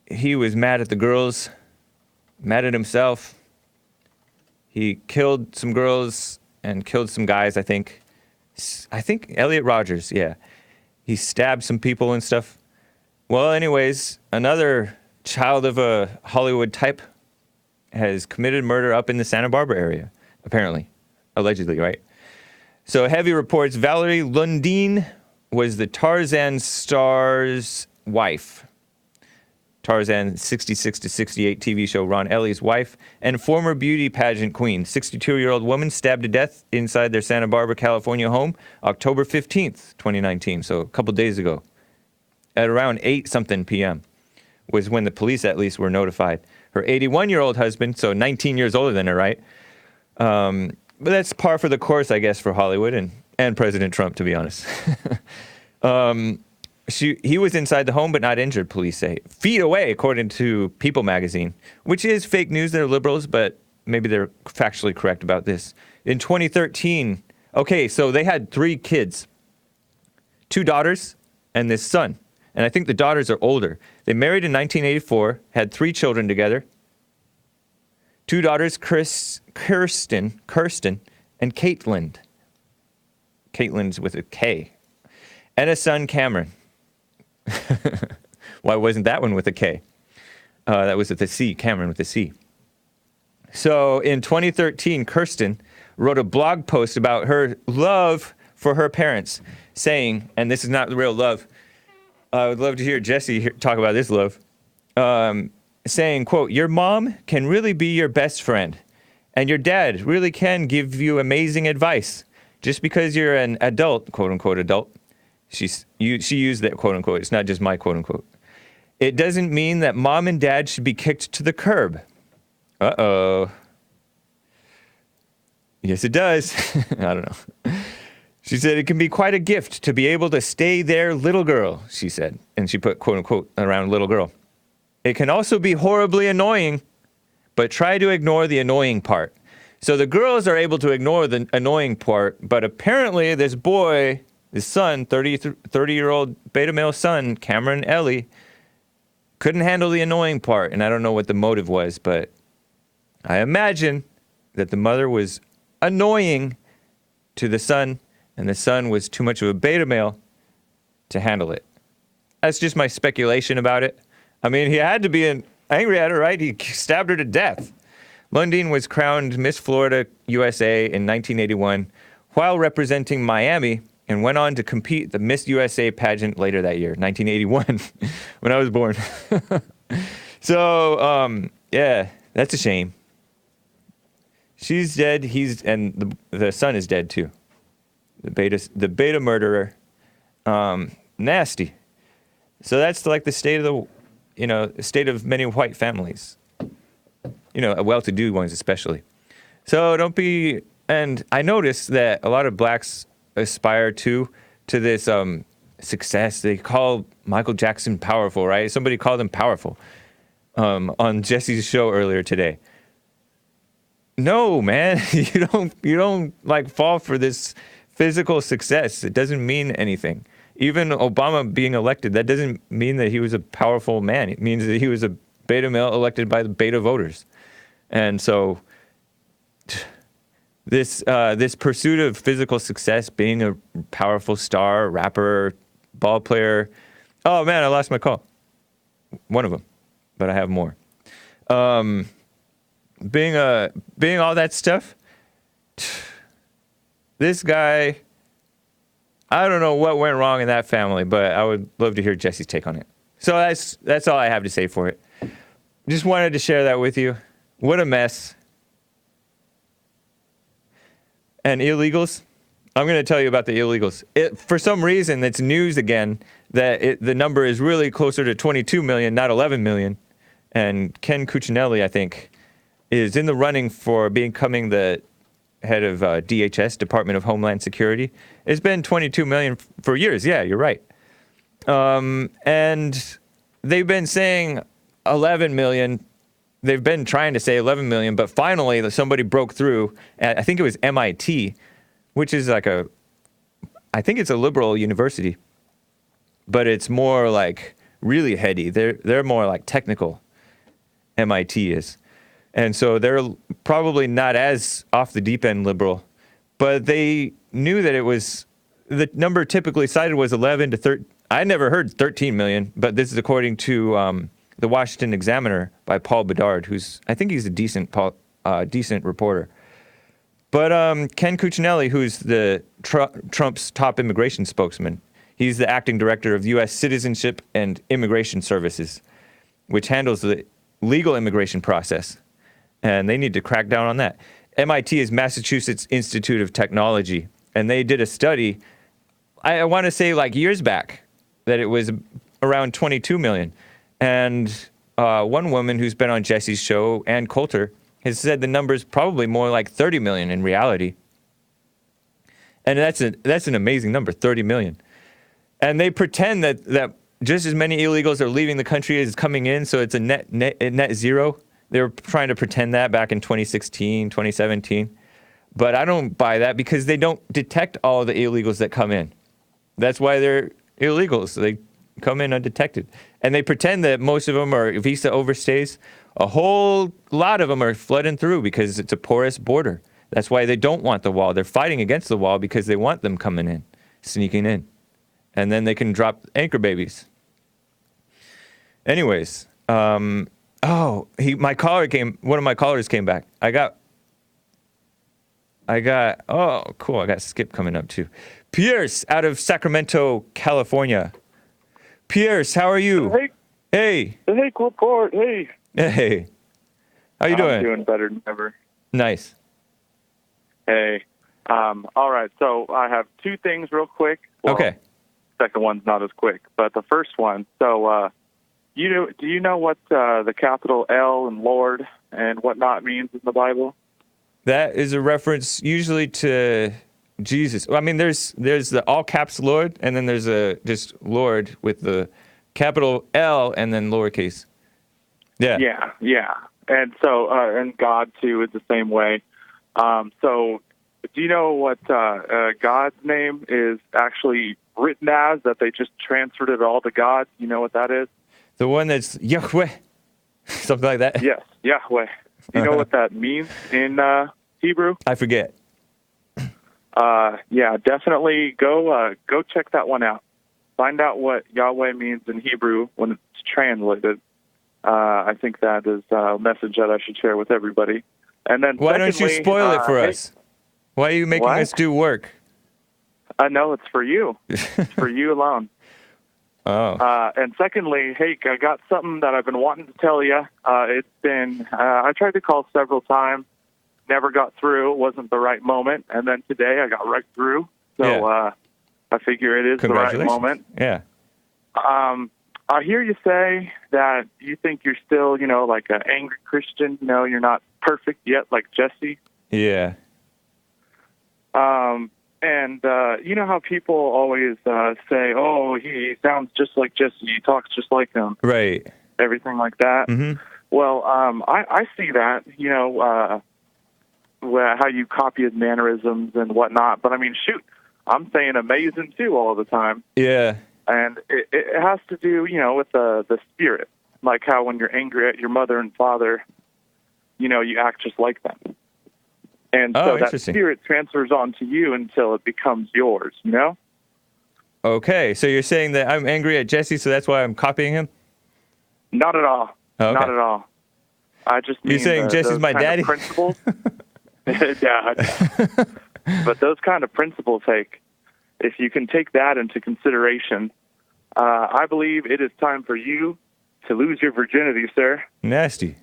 Speaker 2: was mad at the girls, mad at himself. He killed some girls and killed some guys, I think. Elliot Rogers, yeah. He stabbed some people and stuff. Well, anyways, another child of a Hollywood type has committed murder up in the Santa Barbara area, apparently. Allegedly, right? So heavy reports. Valerie Lundin was the Tarzan star's wife. Tarzan 66 to 68 TV show Ron Ellie's wife and former beauty pageant queen. 62-year-old woman stabbed to death inside their Santa Barbara, California home October 15th, 2019. So a couple days ago. At around 8-something p.m. was when the police at least were notified. Her 81-year-old husband, so 19 years older than her, right? But that's par for the course, I guess, for Hollywood and President Trump, to be honest. He was inside the home but not injured, police say. Feet away, according to People magazine, which is fake news. They're liberals, but maybe they're factually correct about this. In 2013, okay, so they had 3 kids, 2 daughters and this son. And I think the daughters are older. They married in 1984, had 3 children together. 2 daughters, Kirsten, and Caitlin. Caitlin's with a K. And a son, Cameron. Why wasn't that one with a K? That was with a C, Cameron with a C. So in 2013, Kirsten wrote a blog post about her love for her parents, saying, and this is not the real love, I would love to hear Jesse talk about this love, saying, quote, your mom can really be your best friend, and your dad really can give you amazing advice. Just because you're an adult, quote unquote adult, she used that quote unquote, it's not just my quote unquote. It doesn't mean that mom and dad should be kicked to the curb. Uh-oh. Yes, it does. I don't know. She said, it can be quite a gift to be able to stay there, little girl, she said. And she put quote unquote around little girl. It can also be horribly annoying, but try to ignore the annoying part. So the girls are able to ignore the annoying part, but apparently this boy, his son, 30-year-old beta male son, Cameron Ellie, couldn't handle the annoying part. And I don't know what the motive was, but I imagine that the mother was annoying to the son, and the son was too much of a beta male to handle it. That's just my speculation about it. I mean, he had to be angry at her, right? He stabbed her to death. Lundin was crowned Miss Florida USA in 1981 while representing Miami and went on to compete the Miss USA pageant later that year, 1981, when I was born. So, yeah, that's a shame. She's dead. And the son is dead too. The beta murderer. Nasty. So that's like the state of state of many white families. Well-to-do ones especially. So don't be, and I noticed that a lot of blacks aspire to this success. They call Michael Jackson powerful, right? Somebody called him powerful on Jesse's show earlier today. No, man, you don't like fall for this physical success. It doesn't mean anything. Even Obama being elected, that doesn't mean that he was a powerful man. It means that he was a beta male elected by the beta voters. And so this pursuit of physical success, being a powerful star, rapper, ball player. Oh man, I lost my call. One of them, but I have more. Being all that stuff. This guy, I don't know what went wrong in that family, but I would love to hear Jesse's take on it. So that's all I have to say for it. Just wanted to share that with you. What a mess. And illegals. I'm going to tell you about the illegals. For some reason, it's news again that the number is really closer to 22 million, not 11 million. And Ken Cuccinelli, I think, is in the running for becoming the head of DHS, Department of Homeland Security. It's been 22 million for years. Yeah, you're right. And they've been saying 11 million. They've been trying to say 11 million, but finally somebody broke through. I think it was MIT, which is like I think it's a liberal university, but it's more like really heady. They're more like technical. MIT is. And so they're probably not as off the deep end liberal, but they knew that it was, the number typically cited was 11 to 13. I never heard 13 million, but this is according to the Washington Examiner by Paul Bedard, I think he's a decent reporter. But Ken Cuccinelli, who's the Trump's top immigration spokesman, he's the acting director of U.S. Citizenship and Immigration Services, which handles the legal immigration process. And they need to crack down on that. MIT is Massachusetts Institute of Technology, and they did a study, I want to say like years back, that it was around 22 million. And one woman who's been on Jesse's show, Ann Coulter, has said the number's probably more like 30 million in reality. And that's an amazing number, 30 million. And they pretend that just as many illegals are leaving the country as coming in, so it's a net zero. They were trying to pretend that back in 2016, 2017. But I don't buy that because they don't detect all the illegals that come in. That's why they're illegals. They come in undetected. And they pretend that most of them are visa overstays. A whole lot of them are flooding through because it's a porous border. That's why they don't want the wall. They're fighting against the wall because they want them coming in, sneaking in. And then they can drop anchor babies. Anyways, one of my callers came back. I got, oh, cool. I got Skip coming up too. Pierce out of Sacramento, California. Pierce, how are you?
Speaker 8: Hey.
Speaker 2: Hey.
Speaker 8: Hey, report. Hey.
Speaker 2: Hey. How you doing?
Speaker 8: I'm doing better than ever.
Speaker 2: Nice.
Speaker 8: Hey. All right. So I have two things real quick. Well,
Speaker 2: okay.
Speaker 8: Second one's not as quick, but the first one. So, do you know what the capital L and Lord and whatnot means in the Bible?
Speaker 2: That is a reference usually to Jesus. I mean, there's the all caps Lord, and then there's just Lord with the capital L and then lowercase. Yeah.
Speaker 8: Yeah. And so, and God too is the same way. So, do you know what God's name is actually written as? That they just transferred it all to God. You know what that is?
Speaker 2: The one that's Yahweh, something like that.
Speaker 8: Yes, Yahweh. Do you know what that means in Hebrew?
Speaker 2: I forget.
Speaker 8: Yeah, definitely go check that one out. Find out what Yahweh means in Hebrew when it's translated. I think that is a message that I should share with everybody. And then
Speaker 2: why don't you spoil it for us? Why are you making us do work?
Speaker 8: I know it's for you. It's for you alone.
Speaker 2: Oh.
Speaker 8: And secondly, Hake, I got something that I've been wanting to tell you. It's been, I tried to call several times, never got through. It wasn't the right moment. And then today I got right through. So I figure it is the right moment.
Speaker 2: Yeah.
Speaker 8: I hear you say that you think you're still, like an angry Christian. You're not perfect yet, like Jesse.
Speaker 2: Yeah.
Speaker 8: And you know how people always say, oh, he sounds just like Jesse, he talks just like him.
Speaker 2: Right.
Speaker 8: Everything like that.
Speaker 2: Mm-hmm.
Speaker 8: Well, I see that, how you copy his mannerisms and whatnot. But, I mean, shoot, I'm saying amazing, too, all the time.
Speaker 2: Yeah.
Speaker 8: And it has to do, with the spirit. Like how when you're angry at your mother and father, you act just like them. And so that spirit transfers onto you until it becomes yours,
Speaker 2: Okay, so you're saying that I'm angry at Jesse, so that's why I'm copying him?
Speaker 8: Not at all.
Speaker 2: Oh, okay.
Speaker 8: Not at all. I just mean
Speaker 2: you're saying Jesse's my daddy?
Speaker 8: Principles. Yeah. But those kind of principles, Hake, if you can take that into consideration, I believe it is time for you to lose your virginity, sir.
Speaker 2: Nasty.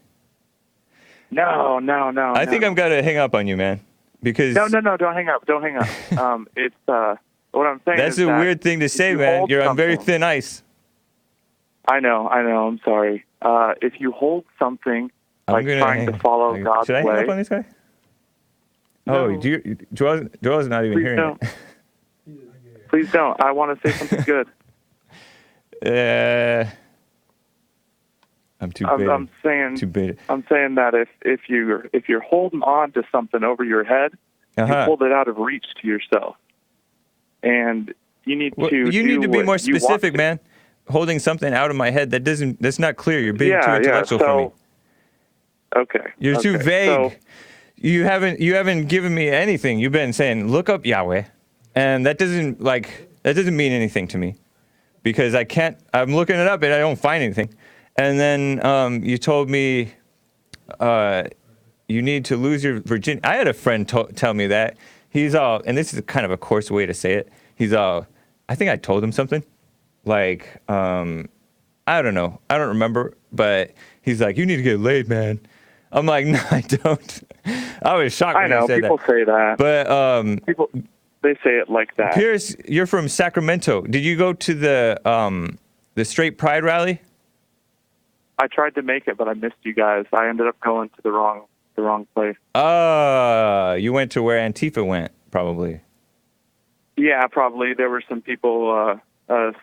Speaker 8: No.
Speaker 2: I think I'm going to hang up on you, man. Because
Speaker 8: No, don't hang up. It's, what I'm saying
Speaker 2: that's
Speaker 8: is
Speaker 2: a weird thing to say, man. You're on very thin ice.
Speaker 8: I know. I'm sorry. If you hold something like trying to follow God's way.
Speaker 2: Should I hang up on this guy?
Speaker 8: No.
Speaker 2: Oh, Joel's not even hearing it.
Speaker 8: Please don't. I want to say something good.
Speaker 2: I'm too big.
Speaker 8: I'm saying that if you're holding on to something over your head, you hold it out of reach to yourself, and you need to.
Speaker 2: You need to be more specific, man. Holding something out of my head that's not clear. You're being too intellectual for me.
Speaker 8: Okay.
Speaker 2: You're too vague. So, you haven't given me anything. You've been saying look up Yahweh, and that doesn't mean anything to me, because I'm looking it up and I don't find anything. And then you told me you need to lose your virginity. I had a friend tell me that. He's all, and this is kind of a coarse way to say it. He's all, I think I told him something. Like, I don't know. I don't remember. But he's like, you need to get laid, man. I'm like, no, I don't. I was shocked when he said that.
Speaker 8: People say that.
Speaker 2: But
Speaker 8: people, they say it like that.
Speaker 2: Pierce, you're from Sacramento. Did you go to the Straight Pride rally?
Speaker 8: I tried to make it, but I missed you guys. I ended up going to the wrong place.
Speaker 2: You went to where Antifa went, probably.
Speaker 8: Yeah, probably. There were some people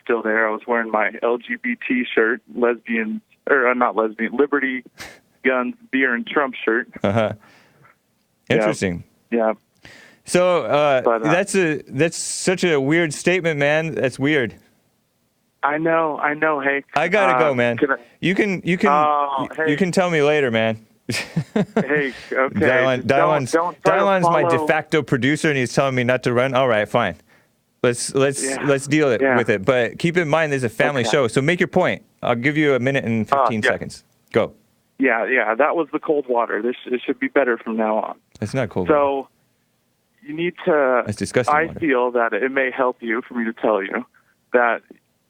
Speaker 8: still there. I was wearing my LGBT shirt, not lesbian, Liberty, Guns, Beer, and Trump shirt.
Speaker 2: Interesting.
Speaker 8: Yeah.
Speaker 2: So that's such a weird statement, man. That's weird.
Speaker 8: I know, Hake.
Speaker 2: I gotta go, man. You can tell me later, man.
Speaker 8: Hey, okay.
Speaker 2: Dylon's my de facto producer, and he's telling me not to run. All right, fine. Let's deal with it. But keep in mind, there's a family show, so make your point. I'll give you a minute and 15 seconds. Go.
Speaker 8: Yeah. That was the cold water. It should be better from now on.
Speaker 2: It's not cold water.
Speaker 8: So you need to.
Speaker 2: That's disgusting.
Speaker 8: I
Speaker 2: water.
Speaker 8: feel that it may help you for me to tell you that.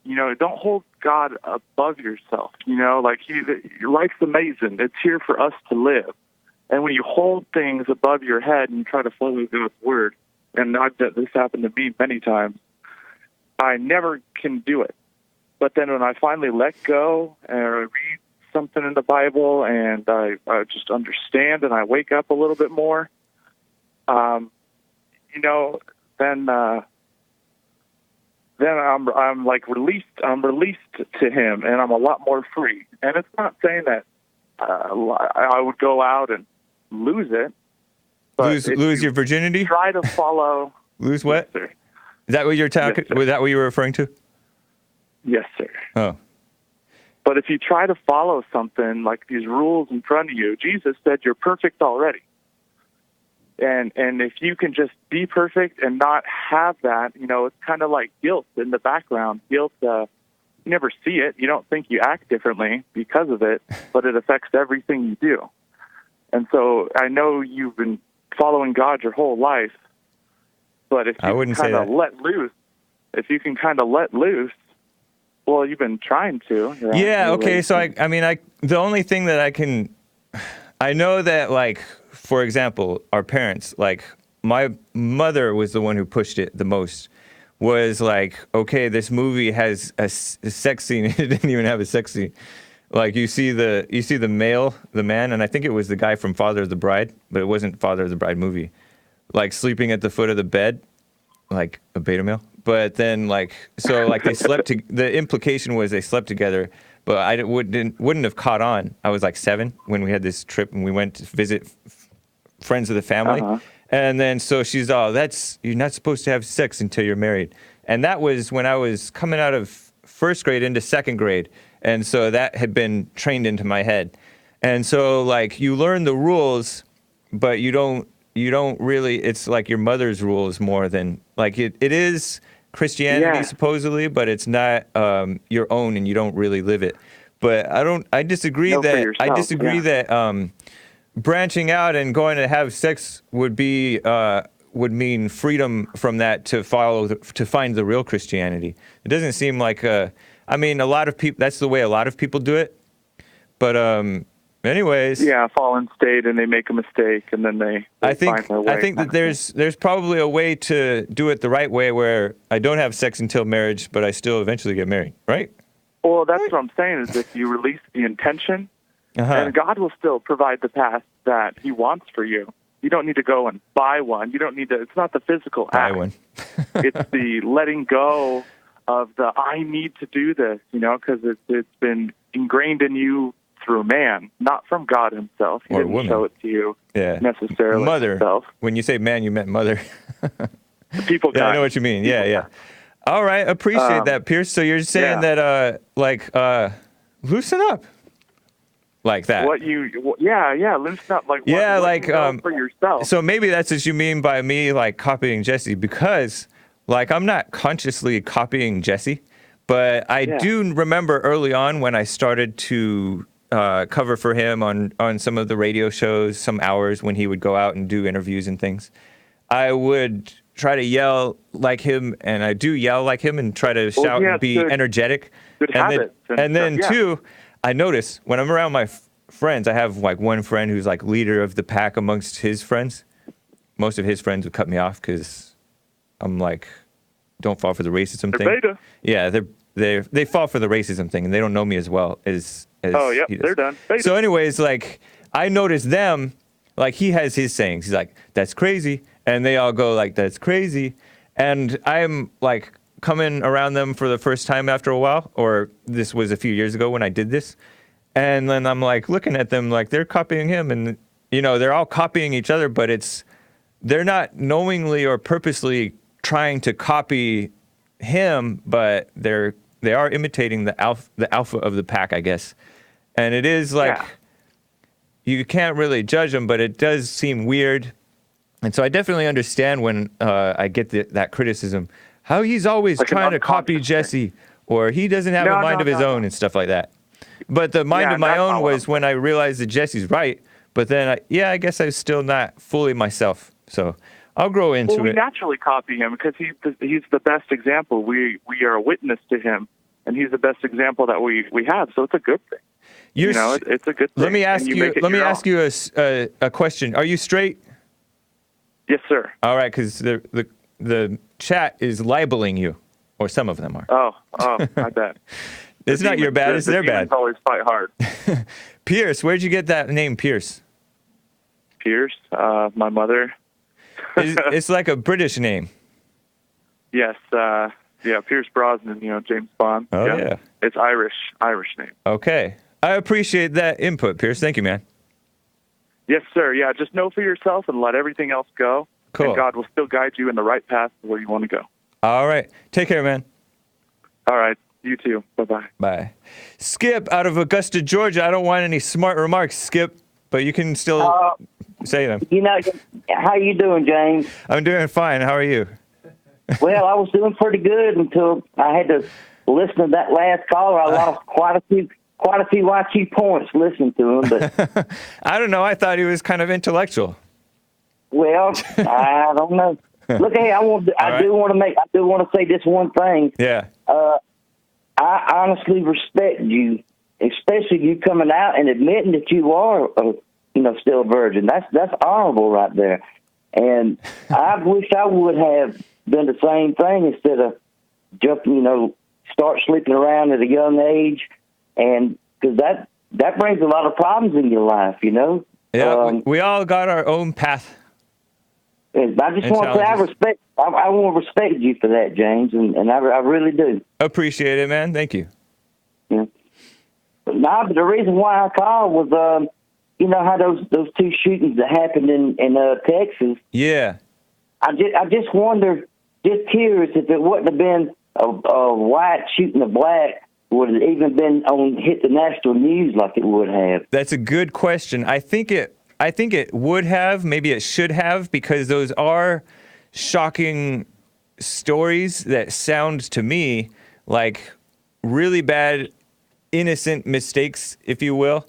Speaker 8: Don't hold God above yourself. Like your life's amazing. It's here for us to live. And when you hold things above your head and you try to follow God's word, and this happened to me many times, I never can do it. But then when I finally let go and I read something in the Bible and I just understand and I wake up a little bit more, then I'm like released. I'm released to Him, and I'm a lot more free. And it's not saying that I would go out and lose it. But
Speaker 2: lose your virginity?
Speaker 8: Try to follow.
Speaker 2: Lose what?
Speaker 8: Yes, sir.
Speaker 2: Is that what you're talking?
Speaker 8: Yes,
Speaker 2: was that what you were referring to?
Speaker 8: Yes, sir.
Speaker 2: Oh.
Speaker 8: But if you try to follow something like these rules in front of you, Jesus said you're perfect already. And if you can just be perfect and not have that, it's kind of like guilt in the background. Guilt, you never see it. You don't think you act differently because of it, but it affects everything you do. And so I know you've been following God your whole life, but if you kind of let loose, well, you've been trying to.
Speaker 2: Yeah, okay. So, the only thing that I know that, like, for example, our parents, like, my mother was the one who pushed it the most, was like, okay, this movie has a sex scene. It didn't even have a sex scene. Like, you see the man, and I think it was the guy from Father of the Bride, but it wasn't Father of the Bride movie, like, sleeping at the foot of the bed, like a beta male. But then, like, so, like, they slept, the implication was they slept together, but I wouldn't have caught on. I was like 7 when we had this trip and we went to visit friends of the family. And then so she's all, you're not supposed to have sex until you're married. And that was when I was coming out of first grade into second grade. And so that had been trained into my head. And so, like, you learn the rules, but you don't really, it's like your mother's rules more than, like, it is Christianity supposedly, but it's not your own, and you don't really live it. But I disagree that branching out and going to have sex would mean freedom from that to find the real Christianity. It doesn't seem like a lot of people, that's the way a lot of people do it. But anyways,
Speaker 8: fallen state, and they make a mistake, and then they find their way.
Speaker 2: I think that there's probably a way to do it the right way where I don't have sex until marriage, but I still eventually get married, right?
Speaker 8: Well, that's what I'm saying, is if you release the intention, and God will still provide the path that He wants for you. You don't need to go and buy one. You don't need to, it's not the physical act.
Speaker 2: Buy one.
Speaker 8: It's the letting go of the, I need to do this, because it's been ingrained in you through man, not from God Himself. He didn't show it to you necessarily.
Speaker 2: Mother.
Speaker 8: Himself.
Speaker 2: When you say man, you meant mother.
Speaker 8: People.
Speaker 2: Yeah, I know what you mean. Yeah. All right, appreciate that, Pierce. So you're saying that, loosen up, like that.
Speaker 8: Loosen up, like for yourself.
Speaker 2: So maybe that's what you mean by me, like, copying Jesse, because, like, I'm not consciously copying Jesse, but I do remember early on when I started to cover for him on some of the radio shows, some hours when he would go out and do interviews and things. I would try to yell like him, and I do yell like him and try to shout and be energetic.
Speaker 8: Good habits.
Speaker 2: And then too, I notice when I'm around my friends, I have like one friend who's like leader of the pack amongst his friends. Most of his friends would cut me off because I'm like, don't fall for the racism thing.
Speaker 8: Beta.
Speaker 2: Yeah, they fall for the racism thing, and they don't know me as well as
Speaker 8: Oh, yep,
Speaker 2: he does.
Speaker 8: they're done. Beta.
Speaker 2: So anyways, like, I notice them, like, he has his sayings. He's like, that's crazy. And they all go like, that's crazy. And I'm, like, coming around them for the first time after a while, or this was a few years ago when I did this. And then I'm, like, looking at them like they're copying him. And, you know, they're all copying each other, but they're not knowingly or purposely trying to copy him, but they are imitating the alpha of the pack, I guess. And it is like, you can't really judge them, but it does seem weird. And so I definitely understand when I get that criticism, how he's always
Speaker 8: like
Speaker 2: trying to copy Jesse, or he doesn't have a mind of his own and stuff like that. But the mind of my own was when I realized that Jesse's right, but then, I guess I'm still not fully myself. So I'll grow into
Speaker 8: we
Speaker 2: it.
Speaker 8: naturally copy him because he's the best example. We are a witness to him, and he's the best example that we have. So it's a good thing. It's a good thing.
Speaker 2: Let me ask you a question. Are you straight?
Speaker 8: Yes, sir.
Speaker 2: All right, because the chat is libeling you, or some of them are.
Speaker 8: Oh, I bet.
Speaker 2: It's not your bad, it's their bad.
Speaker 8: Always fight hard.
Speaker 2: Pierce, where'd you get that name, Pierce?
Speaker 8: Pierce, my mother.
Speaker 2: It's like a British name.
Speaker 8: Yes, Pierce Brosnan, James Bond.
Speaker 2: Oh, yeah.
Speaker 8: It's Irish name.
Speaker 2: Okay. I appreciate that input, Pierce. Thank you, man.
Speaker 8: Yes, sir. Yeah, just know for yourself and let everything else go.
Speaker 2: Cool.
Speaker 8: And God will still guide you in the right path to where you want to go.
Speaker 2: All right. Take care, man.
Speaker 8: All right. You too. Bye-bye.
Speaker 2: Bye. Skip out of Augusta, Georgia. I don't want any smart remarks, Skip, but you can still say them.
Speaker 9: How you doing, James?
Speaker 2: I'm doing fine. How are you?
Speaker 9: Well, I was doing pretty good until I had to listen to that last caller. I lost quite a few IQ points listening to him. But
Speaker 2: I don't know. I thought he was kind of intellectual.
Speaker 9: Well, I don't know. Look, hey, I do want to say this one thing.
Speaker 2: Yeah.
Speaker 9: I honestly respect you, especially you coming out and admitting that you are, still a virgin. That's honorable right there. And I wish I would have done the same thing instead of jumping, start sleeping around at a young age, and because that brings a lot of problems in your life,
Speaker 2: Yeah, we all got our own path.
Speaker 9: And I just want to say I want to respect you for that, James, and I really do.
Speaker 2: Appreciate it, man. Thank you.
Speaker 9: Yeah. But the reason why I called was, how those two shootings that happened in Texas.
Speaker 2: Yeah.
Speaker 9: I just wonder, just curious, if it wouldn't have been a white shooting a black, would it even been hit the national news like it would have?
Speaker 2: That's a good question. I think it would have, maybe it should have, because those are shocking stories that sound to me like really bad, innocent mistakes, if you will.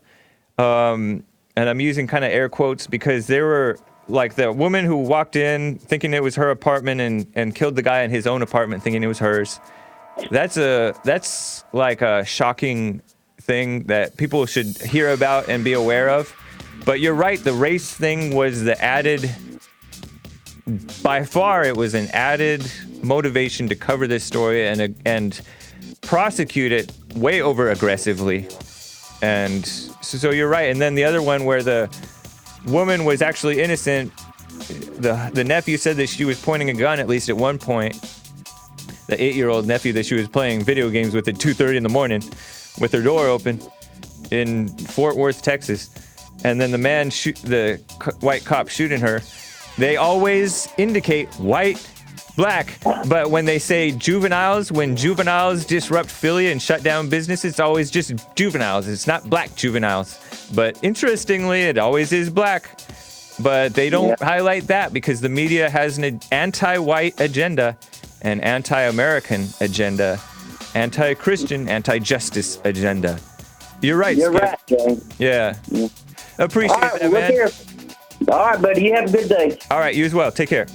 Speaker 2: And I'm using kind of air quotes because there were like the woman who walked in thinking it was her apartment and killed the guy in his own apartment thinking it was hers. That's like a shocking thing that people should hear about and be aware of. But you're right, the race thing was by far it was an added motivation to cover this story and prosecute it way over aggressively. And so you're right. And then the other one where the woman was actually innocent, the nephew said that she was pointing a gun at least at one point. The 8-year-old nephew that she was playing video games with at 2:30 in the morning with her door open in Fort Worth, Texas. And then the man, the white cop shooting her, they always indicate white, black. But when they say juveniles, when juveniles disrupt Philly and shut down businesses, it's always just juveniles. It's not black juveniles. But interestingly, it always is black. But they don't highlight that because the media has an anti-white agenda, an anti-American agenda, anti-Christian, anti-justice agenda. You're right,
Speaker 9: You're
Speaker 2: Skip.
Speaker 9: right, James.
Speaker 2: Yeah. Appreciate
Speaker 9: All right,
Speaker 2: that,
Speaker 9: well, look
Speaker 2: man.
Speaker 9: here. All right, buddy. You have a good day.
Speaker 2: All right, you as well. Take care.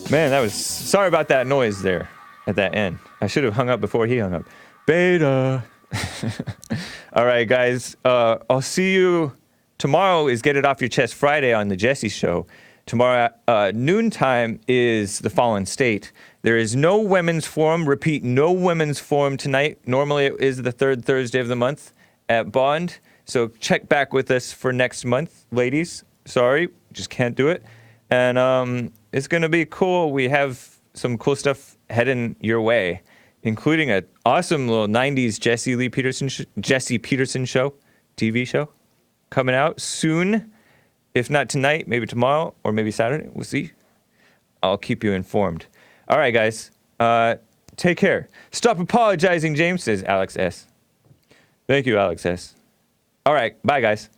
Speaker 2: Man, that was... Sorry about that noise there at that end. I should have hung up before he hung up. Beta. All right, guys. I'll see you... Tomorrow is Get It Off Your Chest Friday on the Jesse Show. Tomorrow, noontime is The Fallen State. There is no women's forum. Repeat, no women's forum tonight. Normally, it is the third Thursday of the month at Bond. So check back with us for next month, ladies. Sorry, just can't do it. And it's going to be cool. We have some cool stuff heading your way, including an awesome little 90s Jesse Peterson show, TV show, coming out soon. If not tonight, maybe tomorrow or maybe Saturday. We'll see. I'll keep you informed. All right, guys. Take care. Stop apologizing, James, says Alex S. Thank you, Alex S. All right. Bye, guys.